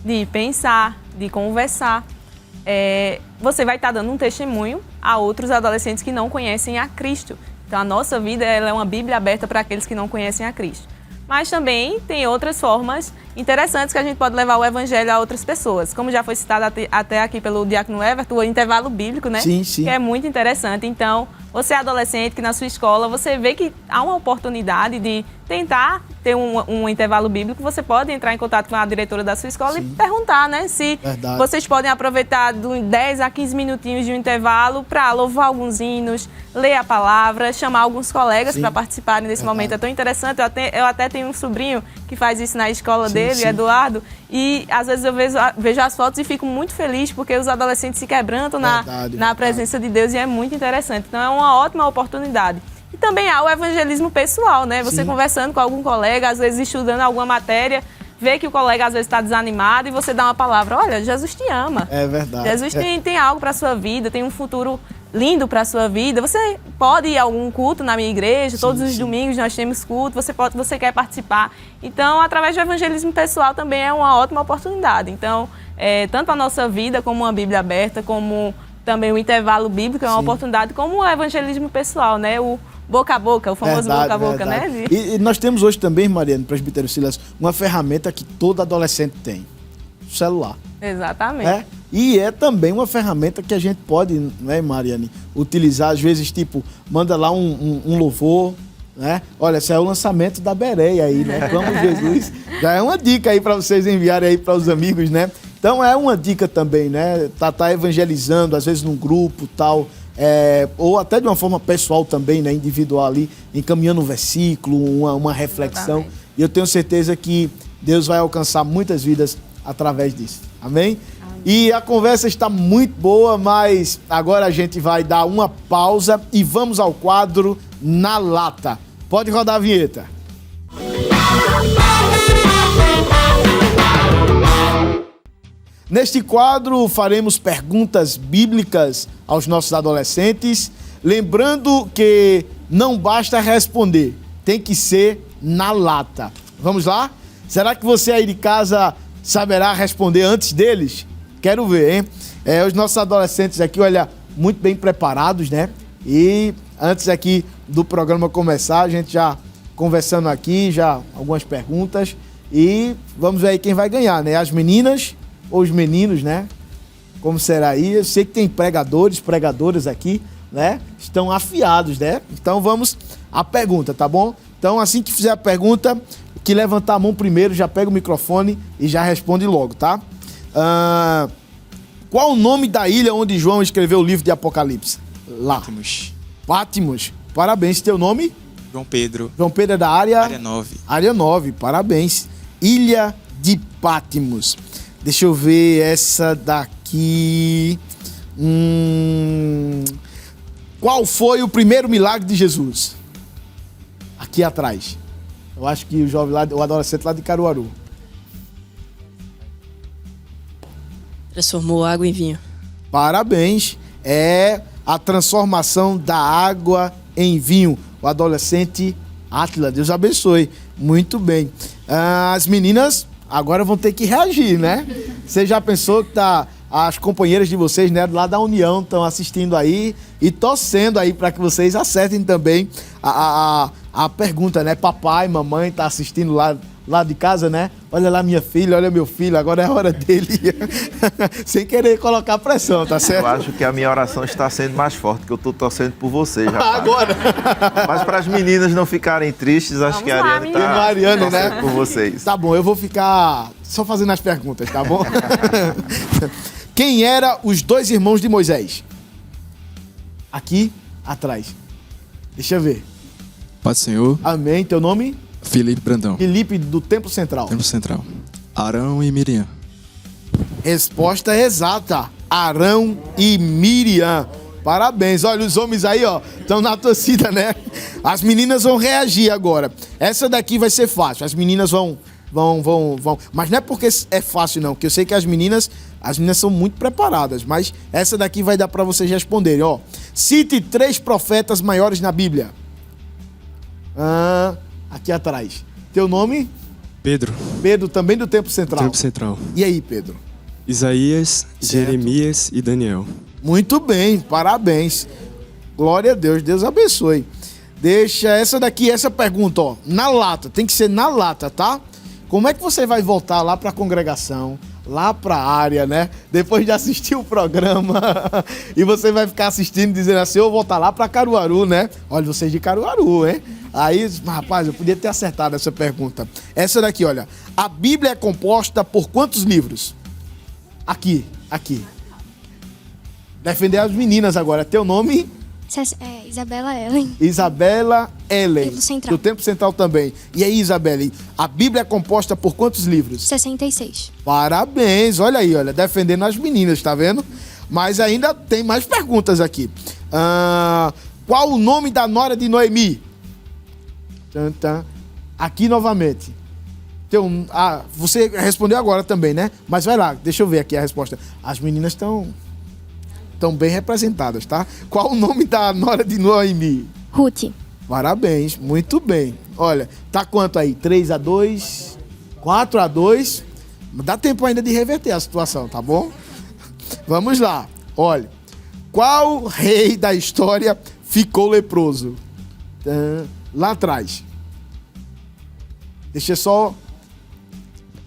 de pensar, de conversar, você vai estar dando um testemunho a outros adolescentes que não conhecem a Cristo. Então, a nossa vida ela é uma Bíblia aberta para aqueles que não conhecem a Cristo. Mas também tem outras formas interessantes que a gente pode levar o evangelho a outras pessoas. Como já foi citado até aqui pelo Diácono Everton, o intervalo bíblico, né? Sim, sim. Que é muito interessante. Então, você é adolescente que na sua escola, você vê que há uma oportunidade de tentar ter um intervalo bíblico, você pode entrar em contato com a diretora da sua escola e perguntar, né? Se vocês podem aproveitar de 10 a 15 minutinhos de um intervalo para louvar alguns hinos, ler a palavra, chamar alguns colegas para participarem desse momento. É tão interessante. Eu até tenho um sobrinho que faz isso na escola dele, Eduardo, e às vezes eu vejo as fotos e fico muito feliz porque os adolescentes se quebrantam na presença de Deus e é muito interessante. Então é uma ótima oportunidade. E também há o evangelismo pessoal, né? Você conversando com algum colega, às vezes estudando alguma matéria, vê que o colega às vezes está desanimado e você dá uma palavra, olha, Jesus te ama. É verdade. Jesus tem algo para a sua vida, tem um futuro lindo para a sua vida. Você pode ir a algum culto na minha igreja, todos os domingos nós temos culto, você quer participar. Então, através do evangelismo pessoal também é uma ótima oportunidade. Então, tanto a nossa vida como uma Bíblia aberta, como também o intervalo bíblico é uma oportunidade, como o evangelismo pessoal, né? O boca a boca, o famoso boca a boca, né? E nós temos hoje também, Mariane, Presbítero Silas, uma ferramenta que todo adolescente tem, o celular. Exatamente. E é também uma ferramenta que a gente pode, né, Mariane, utilizar, às vezes, tipo, manda lá um louvor, né? Olha, esse é o lançamento da Bereia aí, né? Vamos, Jesus. Já é uma dica aí para vocês enviarem aí para os amigos, né? Então é uma dica também, né? Tá evangelizando, às vezes num grupo tal, ou até de uma forma pessoal também, né? Individual ali, encaminhando um versículo, uma reflexão. Exatamente. E eu tenho certeza que Deus vai alcançar muitas vidas através disso. Amém? E a conversa está muito boa, mas agora a gente vai dar uma pausa e vamos ao quadro na lata. Pode rodar a vinheta. Neste quadro, faremos perguntas bíblicas aos nossos adolescentes, lembrando que não basta responder, tem que ser na lata. Vamos lá? Será que você aí de casa saberá responder antes deles? Quero ver, hein? Os nossos adolescentes aqui, olha, muito bem preparados, né? E antes aqui do programa começar, a gente já conversando aqui, já algumas perguntas. E vamos ver aí quem vai ganhar, né? As meninas ou os meninos, né? Como será aí? Eu sei que tem pregadoras aqui, né? Estão afiados, né? Então vamos à pergunta, tá bom? Então assim que fizer a pergunta, que levantar a mão primeiro, já pega o microfone e já responde logo, tá? Qual o nome da ilha onde João escreveu o livro de Apocalipse? Lá. Patmos. Parabéns. Teu nome? João Pedro. João Pedro é da área? Área 9. Área 9. Parabéns. Ilha de Patmos. Deixa eu ver essa daqui. Qual foi o primeiro milagre de Jesus? Aqui atrás. Eu acho que o jovem lá, o adolescente lá de Caruaru. Transformou água em vinho. Parabéns. É a transformação da água em vinho. O adolescente Átila, Deus abençoe. Muito bem. As meninas agora vão ter que reagir, né? Você já pensou que as companheiras de vocês, né, lá da União, estão assistindo aí e torcendo aí para que vocês acertem também a pergunta, né? Papai, mamãe tá assistindo lá de casa, né? Olha lá minha filha, olha meu filho, agora é a hora dele. Sem querer colocar pressão, tá certo? Eu acho que a minha oração está sendo mais forte, que eu tô torcendo por vocês, rapaz. Agora! Mas para as meninas não ficarem tristes, acho que a Ariane tá Mariana, torcendo né? por vocês. Tá bom, eu vou ficar só fazendo as perguntas, tá bom? Quem eram os dois irmãos de Moisés? Aqui atrás. Deixa eu ver. Paz do Senhor. Amém. Teu nome? Felipe Brandão. Felipe, do Templo Central. Templo Central. Arão e Miriam. Resposta exata. Arão e Miriam. Parabéns. Olha, os homens aí, ó, estão na torcida, né? As meninas vão reagir agora. Essa daqui vai ser fácil. As meninas vão. Mas não é porque é fácil, não. Que eu sei que as meninas são muito preparadas. Mas essa daqui vai dar para vocês responderem, ó. Cite 3 profetas maiores na Bíblia. Aqui atrás. Teu nome? Pedro. Pedro, também do Templo Central. Templo Central. E aí, Pedro? Isaías, Certo. Jeremias e Daniel. Muito bem, parabéns. Glória a Deus, Deus abençoe. Deixa essa pergunta, ó, na lata, tem que ser na lata, tá? Como é que você vai voltar lá para a congregação, lá para a área, né? Depois de assistir o programa e você vai ficar assistindo dizendo assim, eu vou voltar lá para Caruaru, né? Olha, vocês de Caruaru, hein? Aí, rapaz, eu podia ter acertado essa pergunta. Essa daqui, olha, a Bíblia é composta por quantos livros? Aqui. Defender as meninas agora. Teu nome? Isabela Ellen. Isabela Ellen. Templo Central. Do Templo Central também. E aí, Isabela, a Bíblia é composta por quantos livros? 66. Parabéns. Olha aí, olha, defendendo as meninas, tá vendo? Mas ainda tem mais perguntas aqui. Qual o nome da nora de Noemi? Aqui novamente. Você respondeu agora também, né? Mas vai lá, deixa eu ver aqui a resposta. As meninas estão bem representadas, tá? Qual o nome da nora de Noemi? Ruth. Parabéns, muito bem. Olha, tá quanto aí? 3-2, 4-2. Dá tempo ainda de reverter a situação, tá bom? Vamos lá. Olha, qual rei da história ficou leproso? Lá atrás. Deixa eu só...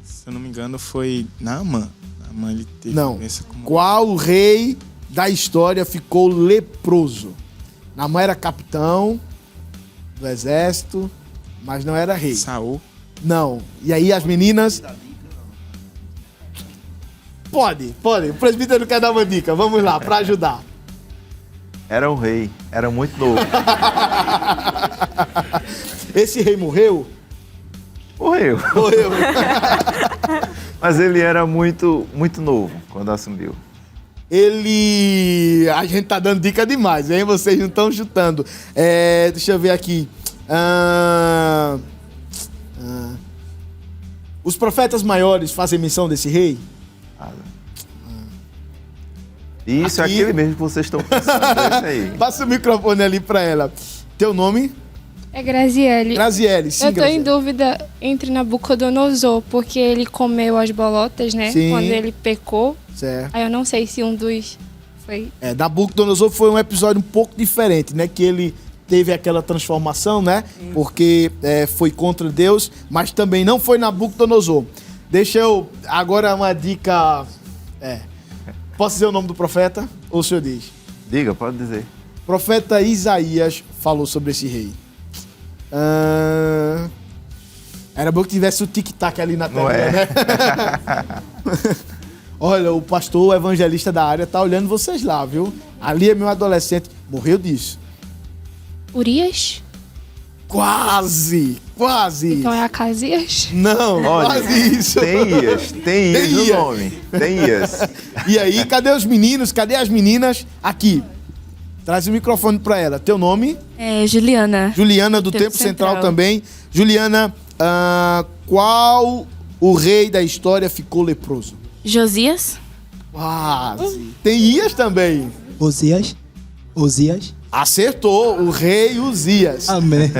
Se eu não me engano, foi Naamã. Naamã, ele teve Não. doença como... Qual rei da história ficou leproso? Naamã era capitão do exército, mas não era rei. Saul. Não. E aí as meninas... Pode. O presbítero quer dar uma dica. Vamos lá, para ajudar. Era um rei, era muito novo. Esse rei morreu? Morreu. Morreu. Mas ele era muito, muito novo quando assumiu. A gente tá dando dica demais, hein? Vocês não estão chutando. Deixa eu ver aqui. Os profetas maiores fazem menção desse rei? Isso, aqui, é aquele mesmo que vocês estão pensando. Esse aí. Passa o microfone ali pra ela. Teu nome? É Graziele. Graziele, sim, Eu tô em Graziele. dúvida entre Nabucodonosor, porque ele comeu as bolotas, né? Sim. Quando ele pecou. Certo. Aí eu não sei se um dos foi... Nabucodonosor foi um episódio um pouco diferente, né? Que ele teve aquela transformação, né? Porque foi contra Deus, mas também não foi Nabucodonosor. Deixa eu... Agora uma dica... Posso dizer o nome do profeta? Ou o senhor diz? Diga, pode dizer. Profeta Isaías falou sobre esse rei. Era bom que tivesse o tic-tac ali na tela, né? Olha, o pastor, o evangelista da área, tá olhando vocês lá, viu? Ali é meu adolescente. Morreu disso. Urias? Quase! Então é Acasias? Não, Olha, quase isso. Tem Ias no nome. Tem Ias. E aí, cadê os meninos? Cadê as meninas? Aqui. Traz o microfone pra ela. Teu nome? Juliana. Juliana, do Tempo Central também. Juliana, qual o rei da história ficou leproso? Josias. Quase. Tem Ias também. Osias. Acertou, o rei Uzias. Amém.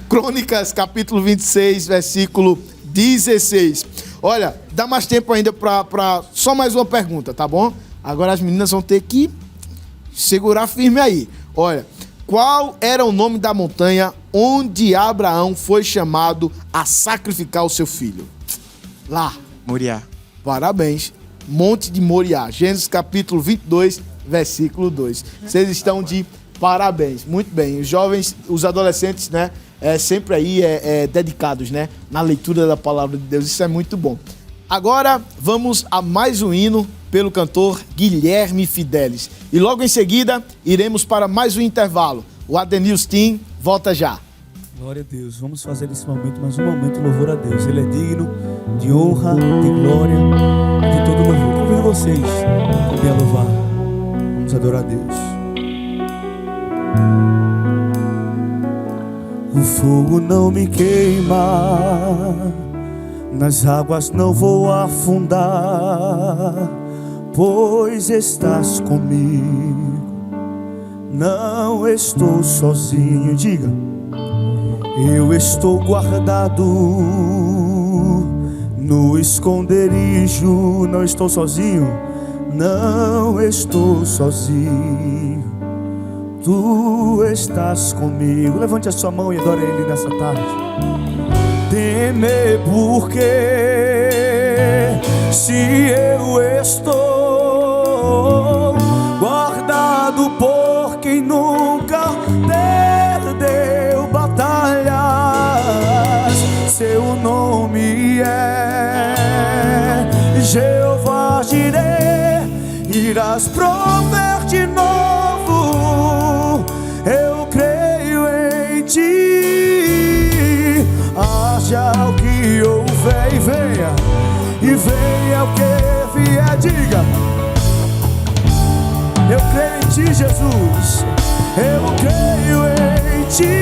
Crônicas, capítulo 26, versículo 16. Olha, dá mais tempo ainda pra só mais uma pergunta, tá bom? Agora as meninas vão ter que segurar firme aí. Olha, qual era o nome da montanha onde Abraão foi chamado a sacrificar o seu filho? Lá. Moriá. Parabéns. Monte de Moriá. Gênesis capítulo 22, versículo 2. Vocês estão de parabéns. Muito bem. Os jovens, os adolescentes, né? Sempre aí dedicados, né? Na leitura da palavra de Deus. Isso é muito bom. Agora vamos a mais um hino pelo cantor Guilherme Fidelis. E logo em seguida iremos para mais um intervalo. O ADNews Team volta já. Glória a Deus. Vamos fazer nesse momento mais um momento de louvor a Deus. Ele é digno de honra, de glória, de todo louvor. Convido vocês também a louvar. Vamos adorar a Deus. O fogo não me queima, nas águas não vou afundar, pois estás comigo. Não estou sozinho, diga. Eu estou guardado no esconderijo. Não estou sozinho, não estou sozinho. Tu estás comigo. Levante a sua mão e adore Ele nessa tarde. Temer porque se eu estou guardado por quem nunca perdeu batalhas, seu nome é Jeová Jireh. Irás prover de novo, eu creio em ti. Haja o que houver e venha o que vier, diga. Eu creio em ti, Jesus. Eu creio em ti.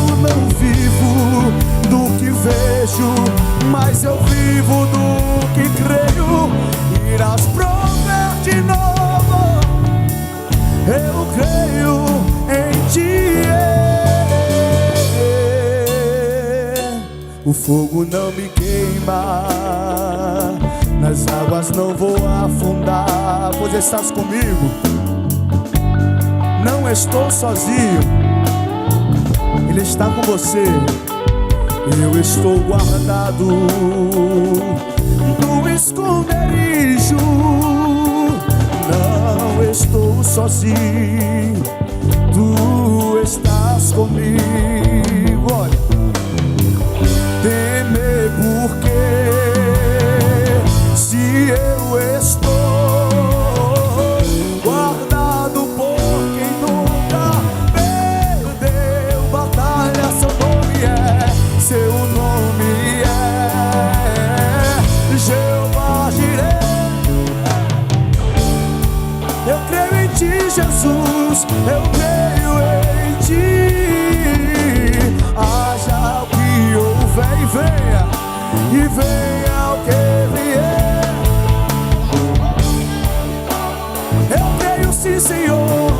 Eu não vivo do que vejo, mas eu vivo do que creio. Irás prover de novo, eu creio em ti. O fogo não me queima, nas águas não vou afundar, pois estás comigo. Não estou sozinho, Ele está com você. Eu estou guardado no esconderijo. Não estou sozinho, Tu estás comigo. Olha, temer porque se eu estou guardado por quem nunca perdeu batalha, seu nome é Jeová Jireh. e venha o que vier. Eu creio sim, Senhor,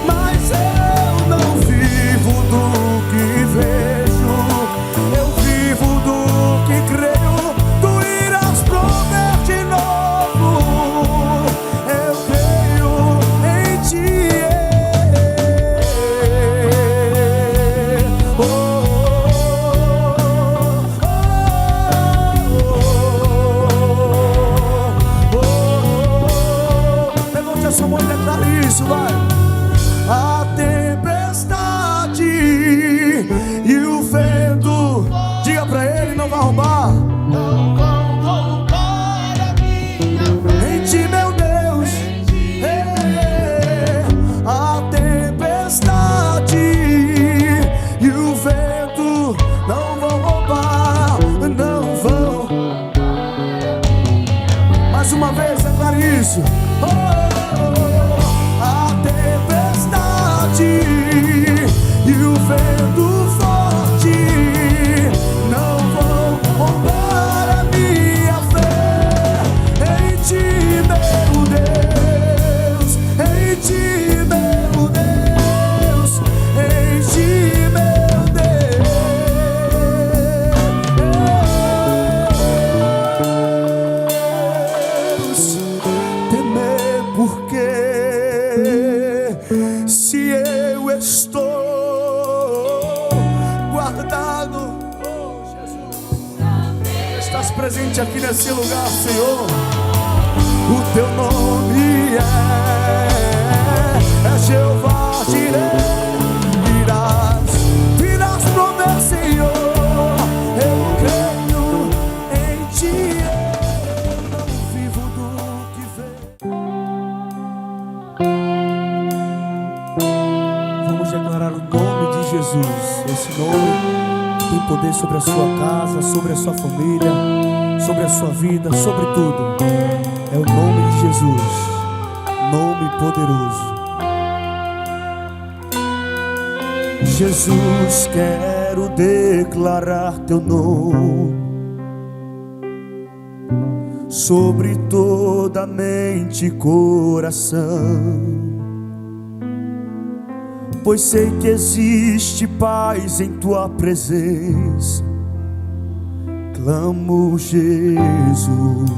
mas eu não vivo do que vejo, eu vivo do que creio. Tu irás prover de novo, eu creio em ti. Levante a sua mão e declare isso, vai. A tempestade e o vento, diga pra ele, não vai roubar. Não vão roubar a minha fé. Em ti, meu Deus. A tempestade e o vento não vão roubar, não vão. Mais uma vez, declare isso. A tempestade e o vento forte não vão roubar a minha fé. Em ti, meu Deus, em ti, meu Deus, em ti, meu Deus. Temer porque se eu estou guardado, oh Jesus, estás presente aqui nesse lugar, Senhor. O teu nome é Jeová Jireh. Virás prover, Senhor. Eu creio em ti, eu não vivo do que vejo. Vamos declarar o nome de Jesus. Esse nome tem poder sobre a sua casa, sobre a sua família, sobre a sua vida, sobre tudo. É o nome de Jesus, nome poderoso. Jesus, quero declarar teu nome sobre toda mente e coração, pois sei que existe paz em tua presença. Clamo, Jesus.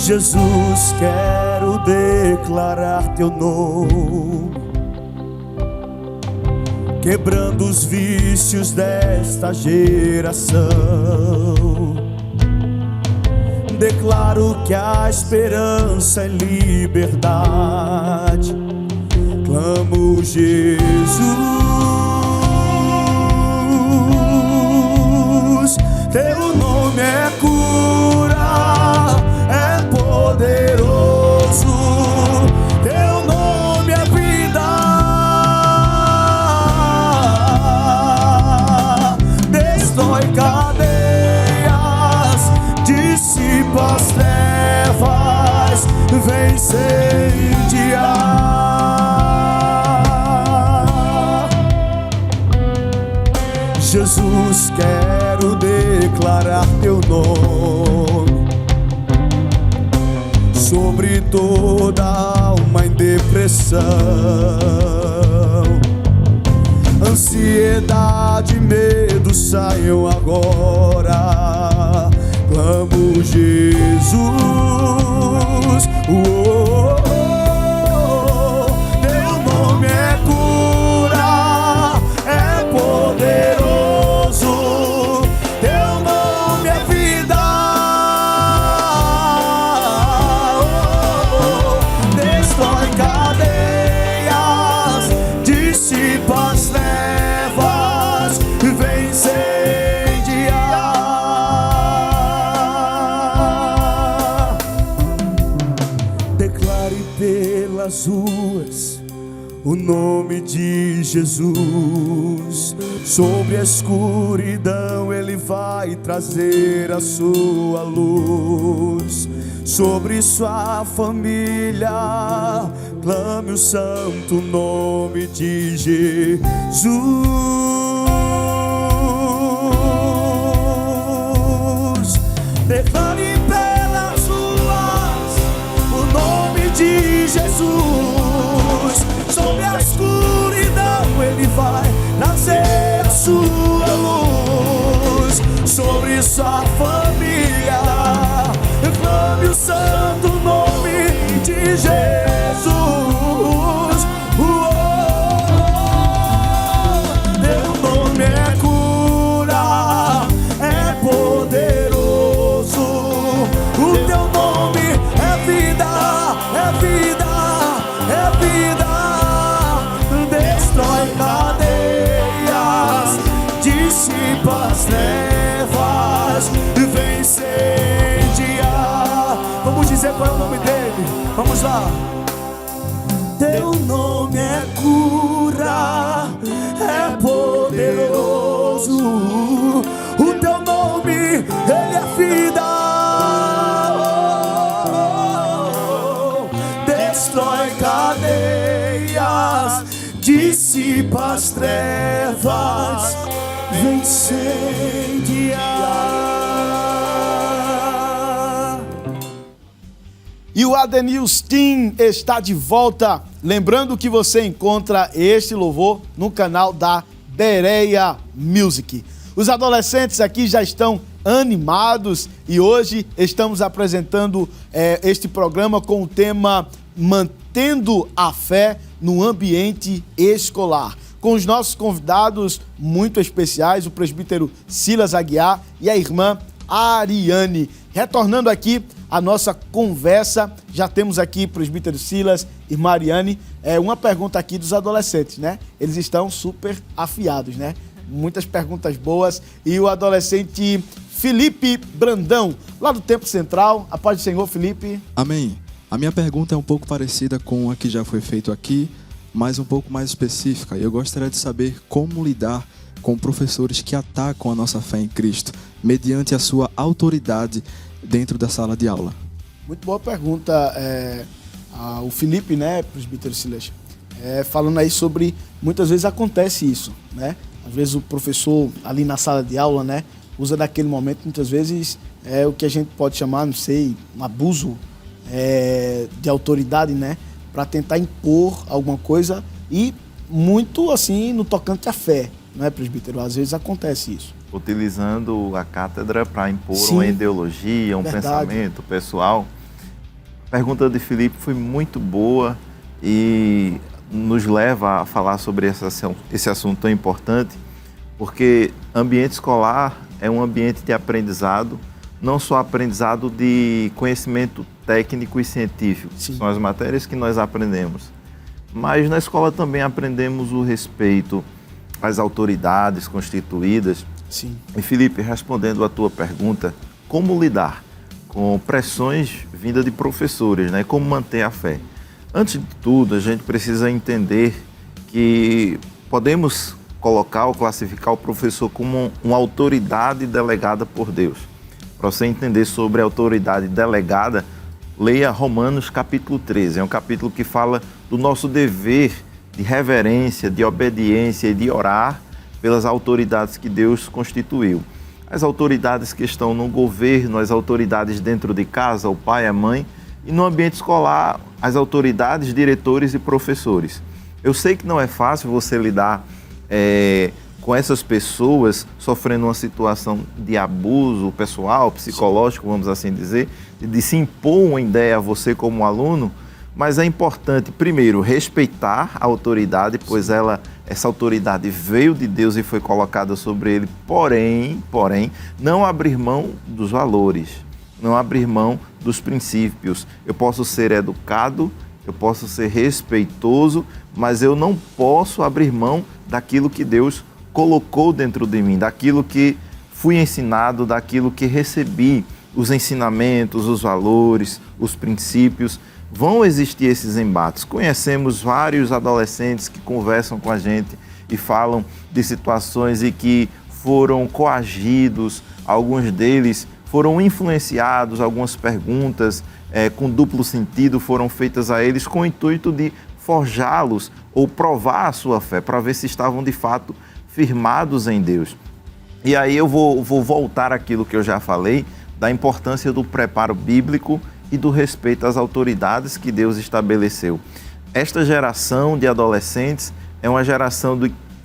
Jesus, quero declarar teu nome, quebrando os vícios desta geração. Declaro que há esperança e liberdade. Clamo, Jesus. Teu nome é cura, é poderoso. Teu nome é vida. Destrói cadeias, dissipa as trevas, vem incendiar. Jesus, quero declarar teu nome sobre toda alma em depressão, ansiedade e medo saiam agora. Clamo, Jesus. Teu nome é cura, é poderoso. Teu nome é vida. Destrói cadeias, dissipa as trevas, vem incendiar. Declare pelas ruas o nome de Jesus. Sobre a escuridão Ele vai trazer a sua luz. Sobre sua família clame o santo nome de Jesus. Declare pelas ruas o nome de Jesus. Sobre a escuridão Ele vai trazer a sua luz. Sobre sua família clame o santo nome de Jesus. Teu nome é cura, é poderoso. O teu nome é vida, é vida, é vida. Destrói cadeias, dissipa as trevas, vem incendiar. Vamos dizer qual é o nome dele? Vamos lá. Teu nome é cura, é poderoso. O teu nome, ele é vida. Destrói cadeias, dissipa as trevas, vem incendiar. E o ADNews Team está de volta. Lembrando que você encontra este louvor no canal da Bereia Music. Os adolescentes aqui já estão animados e hoje estamos apresentando este programa com o tema Mantendo a Fé no Ambiente Escolar. Com os nossos convidados muito especiais, o presbítero Silas Aguiar e a irmã Ariane. Retornando aqui a nossa conversa, já temos aqui presbítero Silas e Mariane, uma pergunta aqui dos adolescentes, né? Eles estão super afiados, né? Muitas perguntas boas. E o adolescente Felipe Brandão, lá do Templo Central. A paz do Senhor, Felipe. Amém. A minha pergunta é um pouco parecida com a que já foi feita aqui, mas um pouco mais específica. E eu gostaria de saber como lidar com professores que atacam a nossa fé em Cristo, mediante a sua autoridade dentro da sala de aula. Muito boa pergunta. O Felipe, né, presbítero Silas, falando aí sobre, muitas vezes acontece isso, né? Às vezes o professor ali na sala de aula, né, usa daquele momento, muitas vezes, o que a gente pode chamar, não sei, um abuso de autoridade, né, para tentar impor alguma coisa e muito assim no tocante à fé, não é, presbítero? Às vezes acontece isso. Utilizando a cátedra para impor Sim, uma ideologia, um verdade. pensamento pessoal. A pergunta de Felipe foi muito boa e nos leva a falar sobre esse assunto tão importante, porque ambiente escolar é um ambiente de aprendizado, não só aprendizado de conhecimento técnico e científico, Sim. são as matérias que nós aprendemos, mas na escola também aprendemos o respeito às autoridades constituídas. Sim. E Felipe, respondendo à tua pergunta, como lidar com pressões vindas de professores, né? Como manter a fé? Antes de tudo, a gente precisa entender que podemos colocar ou classificar o professor como uma autoridade delegada por Deus. Para você entender sobre a autoridade delegada, leia Romanos capítulo 13. É um capítulo que fala do nosso dever de reverência, de obediência e de orar pelas autoridades que Deus constituiu. As autoridades que estão no governo, as autoridades dentro de casa, o pai, a mãe, e no ambiente escolar, as autoridades, diretores e professores. Eu sei que não é fácil você lidar com essas pessoas sofrendo uma situação de abuso pessoal, psicológico, vamos assim dizer, de se impor uma ideia a você como aluno, mas é importante, primeiro, respeitar a autoridade, pois essa autoridade veio de Deus e foi colocada sobre ele, porém, não abrir mão dos valores, não abrir mão dos princípios. Eu posso ser educado, eu posso ser respeitoso, mas eu não posso abrir mão daquilo que Deus colocou dentro de mim, daquilo que fui ensinado, daquilo que recebi, os ensinamentos, os valores, os princípios. vão existir esses embates. Conhecemos vários adolescentes que conversam com a gente e falam de situações em que foram coagidos, alguns deles foram influenciados, algumas perguntas com duplo sentido foram feitas a eles com o intuito de forjá-los ou provar a sua fé, para ver se estavam de fato firmados em Deus. E aí eu vou voltar àquilo que eu já falei, da importância do preparo bíblico e do respeito às autoridades que Deus estabeleceu. Esta geração de adolescentes é uma geração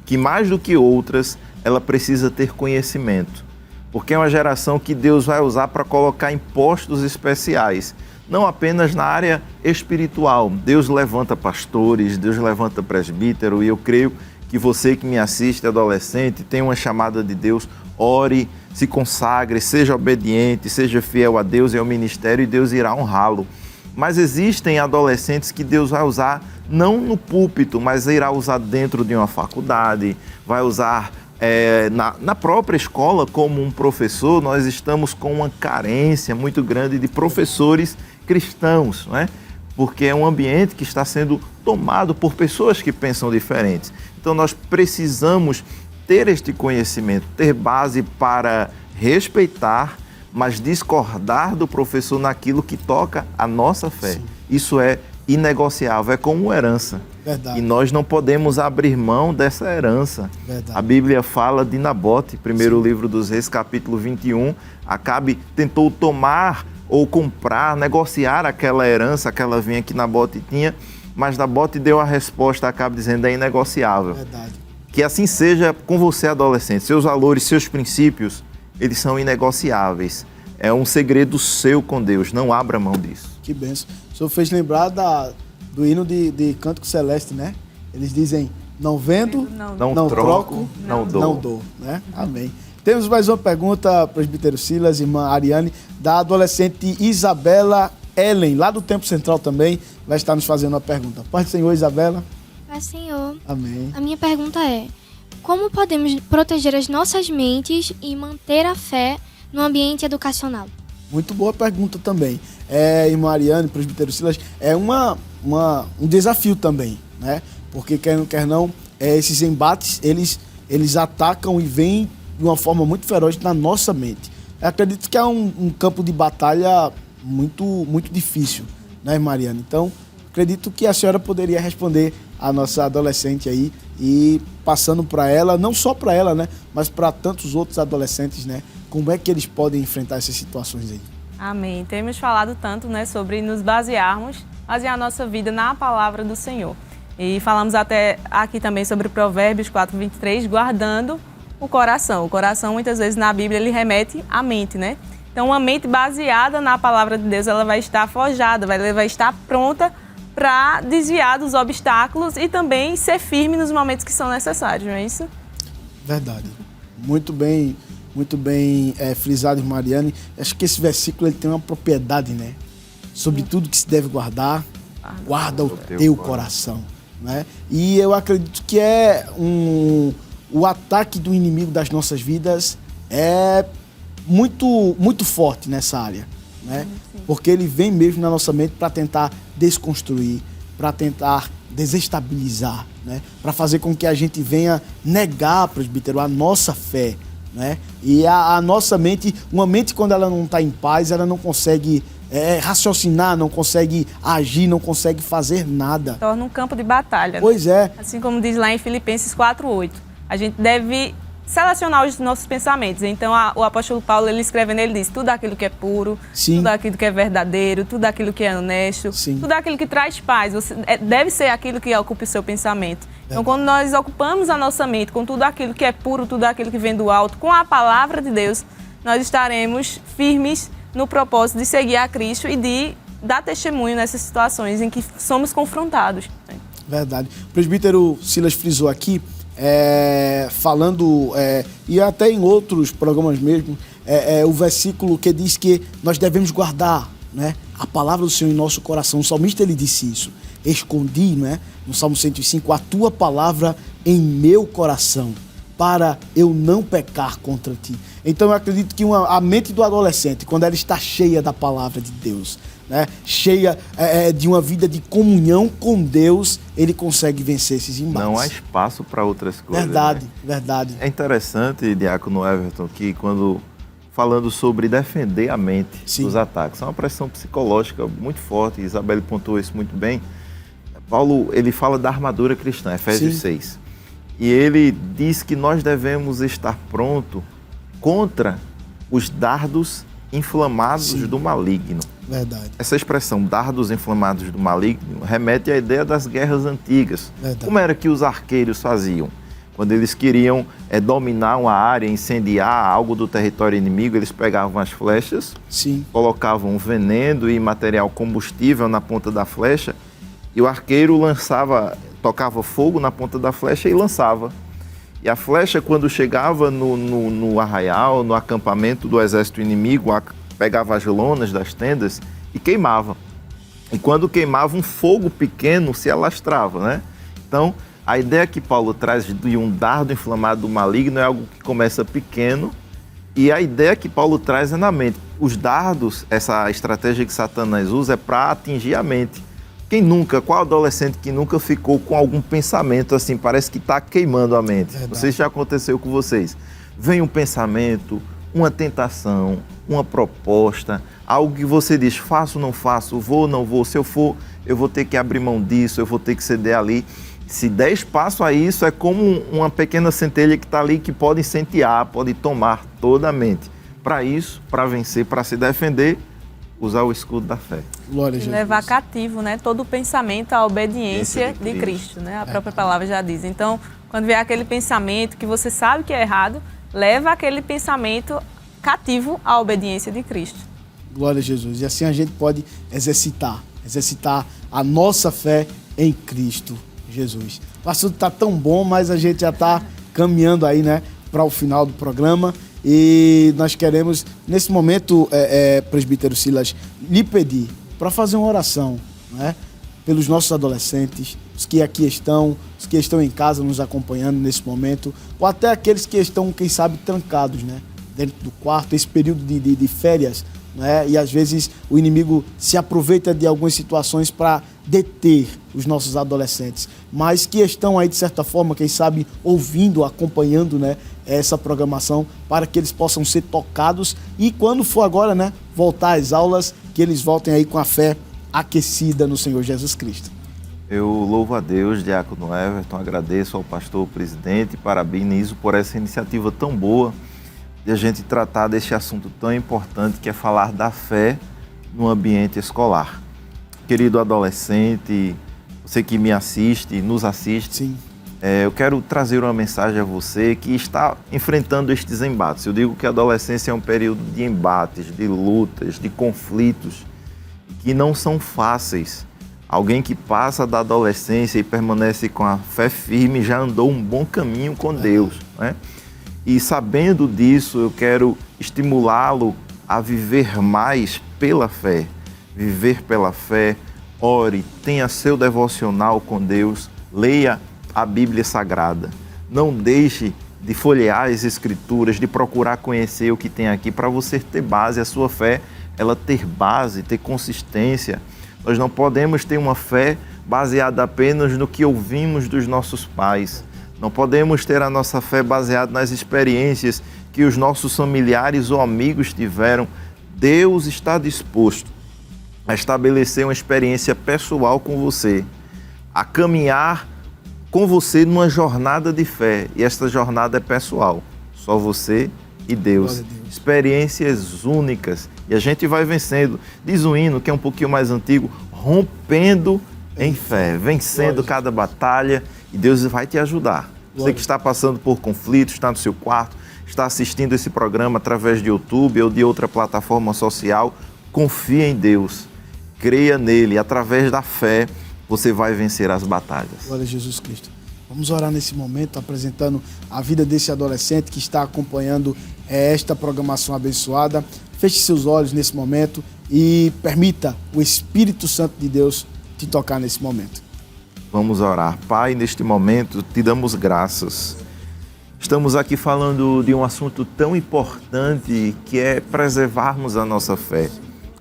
que, mais do que outras, ela precisa ter conhecimento, porque é uma geração que Deus vai usar para colocar em postos especiais, não apenas na área espiritual. Deus levanta pastores, Deus levanta presbítero, e eu creio que você que me assiste, adolescente, tem uma chamada de Deus, ore, se consagre, seja obediente, seja fiel a Deus e ao ministério, e Deus irá honrá-lo. Mas existem adolescentes que Deus vai usar não no púlpito, mas irá usar dentro de uma faculdade, vai usar na própria escola como um professor. Nós estamos com uma carência muito grande de professores cristãos, não é? Porque é um ambiente que está sendo tomado por pessoas que pensam diferentes. Então nós precisamos ter este conhecimento, ter base para respeitar, mas discordar do professor naquilo que toca a nossa fé. Sim. Isso é inegociável, é como herança. Verdade. E nós não podemos abrir mão dessa herança. Verdade. A Bíblia fala de Nabote, primeiro livro dos Reis, capítulo 21. Acabe tentou tomar ou comprar, negociar aquela herança, aquela vinha que Nabote tinha, mas Nabote deu a resposta, Acabe dizendo, é inegociável. Verdade. Que assim seja com você, adolescente. Seus valores, seus princípios, eles são inegociáveis. É um segredo seu com Deus, não abra mão disso. Que bênção. O senhor fez lembrar do hino de Cântico Celeste, né? Eles dizem, não vendo, não troco, não dou. Né? Amém. Temos mais uma pergunta, presbítero Silas, irmã Ariane, da adolescente Isabela Ellen, lá do Tempo Central também, vai estar nos fazendo uma pergunta. Paz do Senhor, Isabela. Paz do Senhor. Amém. A minha pergunta é, como podemos proteger as nossas mentes e manter a fé no ambiente educacional? Muito boa pergunta também. Irmã Ariane, presbítero Silas, é um desafio também, né? Porque, quer não, esses embates, eles atacam e vêm de uma forma muito feroz na nossa mente. Eu acredito que é um campo de batalha muito, muito difícil, né, irmã Ariane? Então, acredito que a senhora poderia responder a nossa adolescente aí e passando para ela, não só para ela, né, mas para tantos outros adolescentes, né, como é que eles podem enfrentar essas situações aí. Amém. Temos falado tanto, né, sobre nos basear a nossa vida na palavra do Senhor. E falamos até aqui também sobre Provérbios 4:23, guardando o coração. O coração, muitas vezes, na Bíblia, ele remete à mente, né? Então, uma mente baseada na palavra de Deus, ela vai estar forjada, vai estar pronta para desviar dos obstáculos e também ser firme nos momentos que são necessários, não é isso? Verdade. Muito bem frisado, irmã Ariane. Acho que esse versículo ele tem uma propriedade, né? Sobre tudo que se deve guardar, guarda o teu coração, né? E eu acredito que o ataque do inimigo das nossas vidas é muito, muito forte nessa área, né? Porque ele vem mesmo na nossa mente para tentar desconstruir, para tentar desestabilizar, né? Para fazer com que a gente venha negar, presbítero, a nossa fé, né? E a nossa mente, uma mente quando ela não está em paz, ela não consegue raciocinar, não consegue agir, não consegue fazer nada. Torna um campo de batalha. Pois é. Assim como diz lá em Filipenses 4:8. A gente deve selecionar os nossos pensamentos. Então, o apóstolo Paulo, ele escrevendo, ele diz, tudo aquilo que é puro, Sim. tudo aquilo que é verdadeiro, tudo aquilo que é honesto, Sim. tudo aquilo que traz paz. Deve ser aquilo que ocupe o seu pensamento. Então, quando nós ocupamos a nossa mente com tudo aquilo que é puro, tudo aquilo que vem do alto, com a palavra de Deus, nós estaremos firmes no propósito de seguir a Cristo e de dar testemunho nessas situações em que somos confrontados. Verdade. O presbítero Silas frisou aqui, falando, e até em outros programas mesmo, o versículo que diz que nós devemos guardar, né, a palavra do Senhor em nosso coração. O salmista, ele disse isso. Escondi, né, no Salmo 105, a tua palavra em meu coração, para eu não pecar contra ti. Então eu acredito que a mente do adolescente, quando ela está cheia da palavra de Deus, né, cheia de uma vida de comunhão com Deus, ele consegue vencer esses embates. Não há espaço para outras coisas. Verdade, né? verdade. É interessante, Diácono Everton, que quando falando sobre defender a mente dos ataques, é uma pressão psicológica muito forte, Isabelle pontuou isso muito bem. Paulo, ele fala da armadura cristã, Efésios 6. E ele diz que nós devemos estar pronto contra os dardos inflamados do maligno. Verdade. Essa expressão, dardos inflamados do maligno, remete à ideia das guerras antigas. Verdade. Como era que os arqueiros faziam? Quando eles queriam dominar uma área, incendiar algo do território inimigo, eles pegavam as flechas, colocavam veneno e material combustível na ponta da flecha, e o arqueiro tocava fogo na ponta da flecha e lançava. E a flecha, quando chegava no arraial, no acampamento do exército inimigo, pegava as lonas das tendas e queimava. E quando queimava, um fogo pequeno se alastrava, né? Então, a ideia que Paulo traz de um dardo inflamado do maligno é algo que começa pequeno, e a ideia que Paulo traz é na mente. Os dardos, essa estratégia que Satanás usa, é para atingir a mente. Qual adolescente que nunca ficou com algum pensamento assim, parece que está queimando a mente? Verdade. Não sei se já aconteceu com vocês. Vem um pensamento, uma tentação, uma proposta, algo que você diz, faço ou não faço, vou ou não vou, se eu for, eu vou ter que abrir mão disso, eu vou ter que ceder ali. Se der espaço a isso, é como uma pequena centelha que está ali, que pode incendiar, pode tomar toda a mente. Para isso, para vencer, para se defender, usar o escudo da fé. Glória a Jesus. Levar cativo, né, todo o pensamento à obediência de Cristo, né? A própria palavra já diz. Então, quando vier aquele pensamento que você sabe que é errado, leva aquele pensamento cativo à obediência de Cristo. Glória a Jesus. E assim a gente pode exercitar a nossa fé em Cristo Jesus. O assunto está tão bom, mas a gente já está caminhando aí, né, para o final do programa. E nós queremos, nesse momento, presbítero Silas, lhe pedir para fazer uma oração, né, pelos nossos adolescentes, os que aqui estão, os que estão em casa nos acompanhando nesse momento, ou até aqueles que estão, quem sabe, trancados, né, dentro do quarto, esse período de férias, né, e às vezes o inimigo se aproveita de algumas situações para deter os nossos adolescentes, mas que estão aí, de certa forma, quem sabe, ouvindo, acompanhando, né, essa programação, para que eles possam ser tocados e quando for agora, né, voltar às aulas, que eles voltem aí com a fé aquecida no Senhor Jesus Cristo. Eu louvo a Deus, Diácono Everton, agradeço ao pastor presidente, parabenizo por essa iniciativa tão boa de a gente tratar desse assunto tão importante que é falar da fé no ambiente escolar. Querido adolescente, você que me assiste, nos assiste, eu quero trazer uma mensagem a você que está enfrentando estes embates. Eu digo que a adolescência é um período de embates, de lutas, de conflitos, que não são fáceis. Alguém que passa da adolescência e permanece com a fé firme já andou um bom caminho com Deus, né? E sabendo disso, eu quero estimulá-lo a viver mais pela fé. Viver pela fé, ore, tenha seu devocional com Deus, leia a Bíblia Sagrada. Não deixe de folhear as Escrituras, de procurar conhecer o que tem aqui para você ter base, a sua fé, ela ter base, ter consistência. Nós não podemos ter uma fé baseada apenas no que ouvimos dos nossos pais. Não podemos ter a nossa fé baseada nas experiências que os nossos familiares ou amigos tiveram. Deus está disposto a estabelecer uma experiência pessoal com você, a caminhar com você numa jornada de fé. E esta jornada é pessoal, só você e Deus. Experiências únicas. E a gente vai vencendo. Diz o hino, que é um pouquinho mais antigo, rompendo em fé, vencendo cada batalha, e Deus vai te ajudar. Você que está passando por conflitos, está no seu quarto, está assistindo esse programa através de YouTube ou de outra plataforma social, confia em Deus, creia nele, através da fé você vai vencer as batalhas. Glória a Jesus Cristo. Vamos orar nesse momento, apresentando a vida desse adolescente que está acompanhando esta programação abençoada. Feche seus olhos nesse momento e permita o Espírito Santo de Deus te tocar nesse momento. Vamos orar. Pai, neste momento te damos graças. Estamos aqui falando de um assunto tão importante que é preservarmos a nossa fé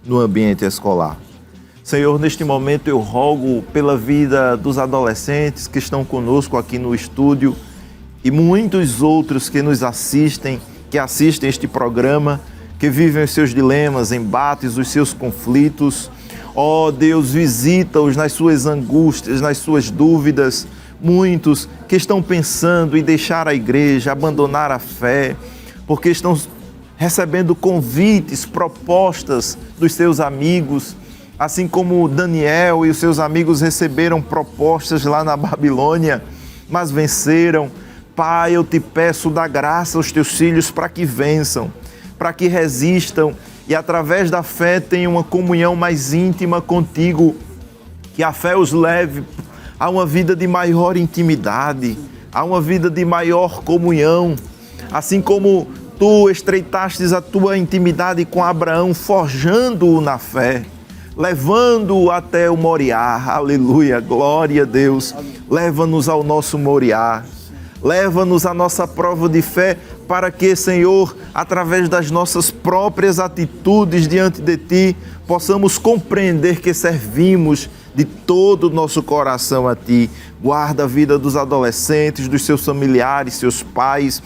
no ambiente escolar. Senhor, neste momento eu rogo pela vida dos adolescentes que estão conosco aqui no estúdio e muitos outros que nos assistem, que assistem este programa, que vivem os seus dilemas, embates, os seus conflitos. Ó Deus, visita-os nas suas angústias, nas suas dúvidas. Muitos que estão pensando em deixar a igreja, abandonar a fé, porque estão recebendo convites, propostas dos seus amigos, assim como Daniel e os seus amigos receberam propostas lá na Babilônia, mas venceram. Pai, eu te peço, dá graça aos teus filhos para que vençam, para que resistam e através da fé tenham uma comunhão mais íntima contigo, que a fé os leve a uma vida de maior intimidade, a uma vida de maior comunhão, assim como tu estreitastes a tua intimidade com Abraão, forjando-o na fé, levando-o até o Moriá. Aleluia, glória a Deus. Leva-nos ao nosso Moriá, leva-nos à nossa prova de fé, para que, Senhor, através das nossas próprias atitudes diante de Ti, possamos compreender que servimos de todo o nosso coração a Ti. Guarda a vida dos adolescentes, dos seus familiares, seus pais,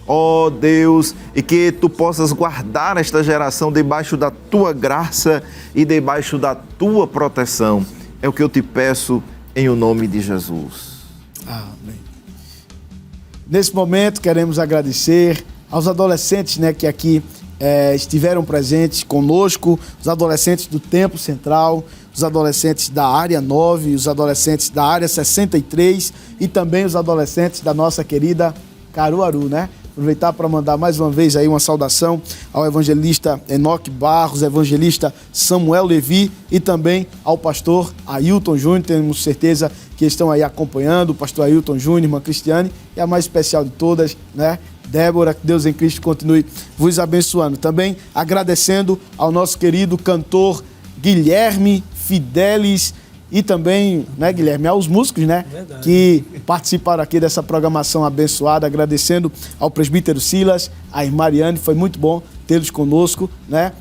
ó Deus, e que Tu possas guardar esta geração debaixo da Tua graça e debaixo da Tua proteção. É o que eu te peço em o nome de Jesus. Amém. Nesse momento, queremos agradecer aos adolescentes, que aqui estiveram presentes conosco, os adolescentes do Templo Central, os adolescentes da área 9, os adolescentes da área 63 e também os adolescentes da nossa querida Caruaru, Aproveitar para mandar mais uma vez aí uma saudação ao evangelista Enoque Barros, evangelista Samuel Levi e também ao pastor Ailton Júnior. Temos certeza que estão aí acompanhando, o pastor Ailton Júnior, irmã Cristiane e a mais especial de todas, Débora. Que Deus em Cristo continue vos abençoando. Também agradecendo ao nosso querido cantor Guilherme Fidelis e também, Guilherme, aos músicos, que participaram aqui dessa programação abençoada, agradecendo ao presbítero Silas, à irmã Mariane, foi muito bom tê-los conosco,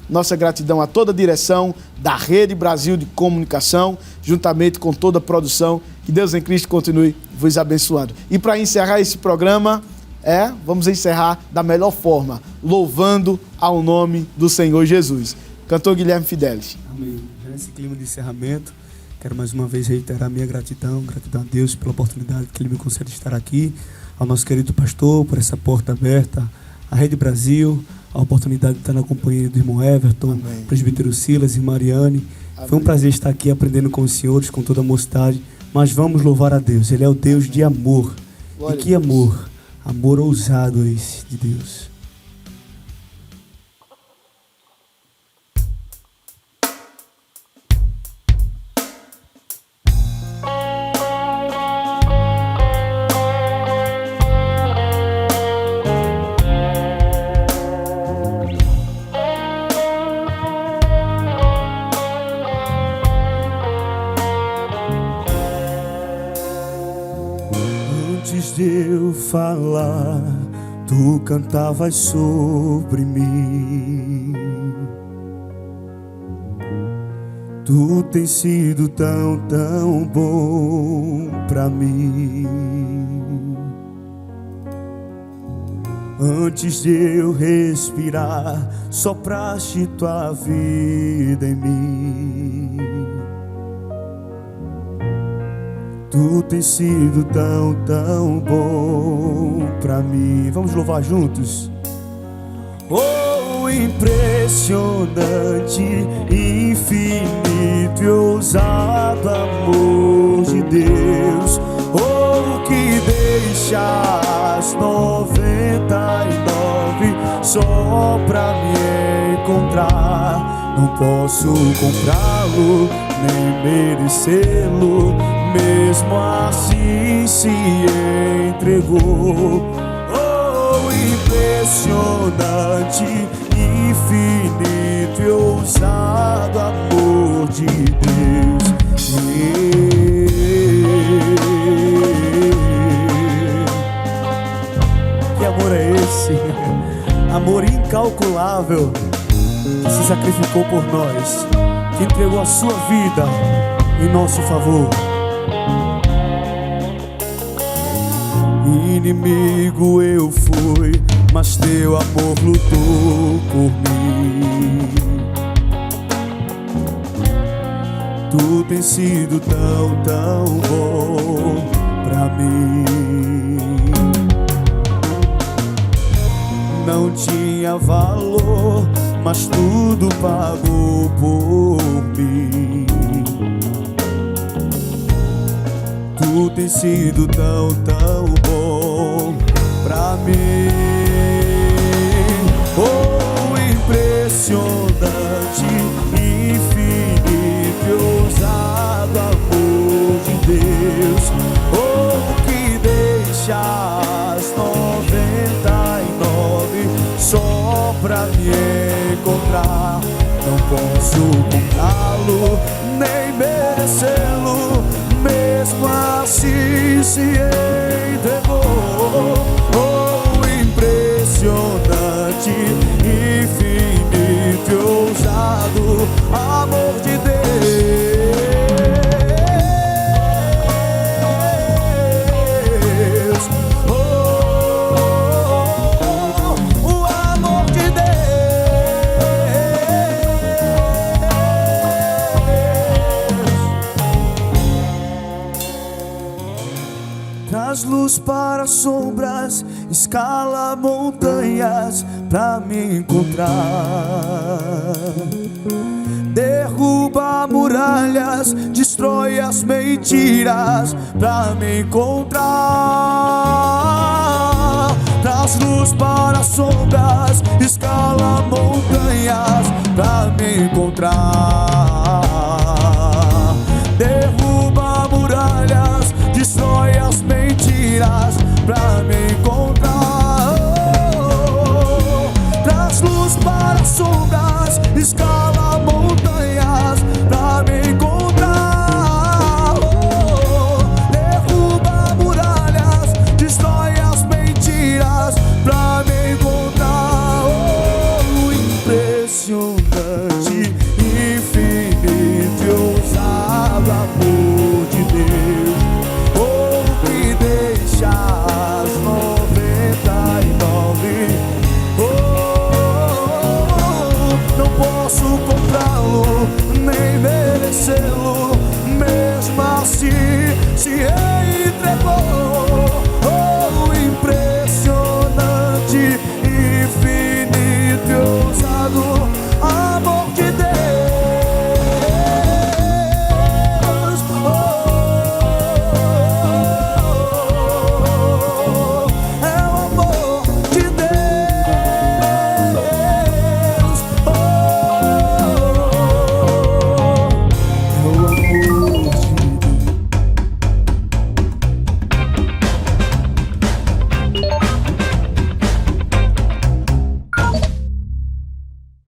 Nossa gratidão a toda a direção da Rede Brasil de Comunicação, juntamente com toda a produção, que Deus em Cristo continue vos abençoando. E para encerrar esse programa, vamos encerrar da melhor forma, louvando ao nome do Senhor Jesus. Cantor Guilherme Fidelis. Amém. Nesse clima de encerramento, quero mais uma vez reiterar minha gratidão a Deus pela oportunidade que Ele me concede de estar aqui, ao nosso querido pastor por essa porta aberta, à Rede Brasil, a oportunidade de estar na companhia do irmão Everton, Amém. Presbítero Silas e Mariane. Amém. Foi um prazer estar aqui aprendendo com os senhores, com toda a mocidade, mas vamos louvar a Deus, Ele é o Deus de amor. Glória E que a Deus. amor ousado esse de Deus. Antes de eu falar, tu cantavas sobre mim. Tu tens sido tão, tão bom pra mim. Antes de eu respirar, sopraste tua vida em mim. Tu tens sido tão, tão bom pra mim. Vamos louvar juntos. Oh, impressionante, infinito e ousado amor de Deus. Oh, que deixa as 99 só pra me encontrar. Não posso comprá-lo, nem merecê-lo, mesmo assim se entregou. Oh, impressionante, infinito e ousado amor de Deus. Que imaculável, que se sacrificou por nós, que entregou a sua vida em nosso favor. Inimigo eu fui, mas teu amor lutou por mim. Tu tens sido tão, tão bom pra mim. Não tinha valor, mas tudo pagou por mim. Tu tens sido tão, tão bom pra mim. Oh, impressionante, infinito e ousado amor de Deus. Oh, que deixa as 99 só pra me encontrar. Não posso comprá-lo, nem merecê-lo, mesmo assim se entregou. Oh, impressionante, infinito e ousado amor de Deus. Oh, o amor de Deus. Traz luz para sombras, escala montanhas pra me encontrar. Derruba muralhas, destrói as mentiras pra me encontrar. Traz luz para sombras, escala montanhas pra me encontrar. Derruba muralhas, destrói as mentiras pra me encontrar. Oh, traz luz para sombras, escala montanhas pra me encontrar. Oh, derruba muralhas, destrói as mentiras pra me encontrar. Oh, impressionante, infinito e ousado amor de Deus. Oh, que deixa as 99. Não posso comprá-lo, nem merecê-lo, mesmo assim se entregou.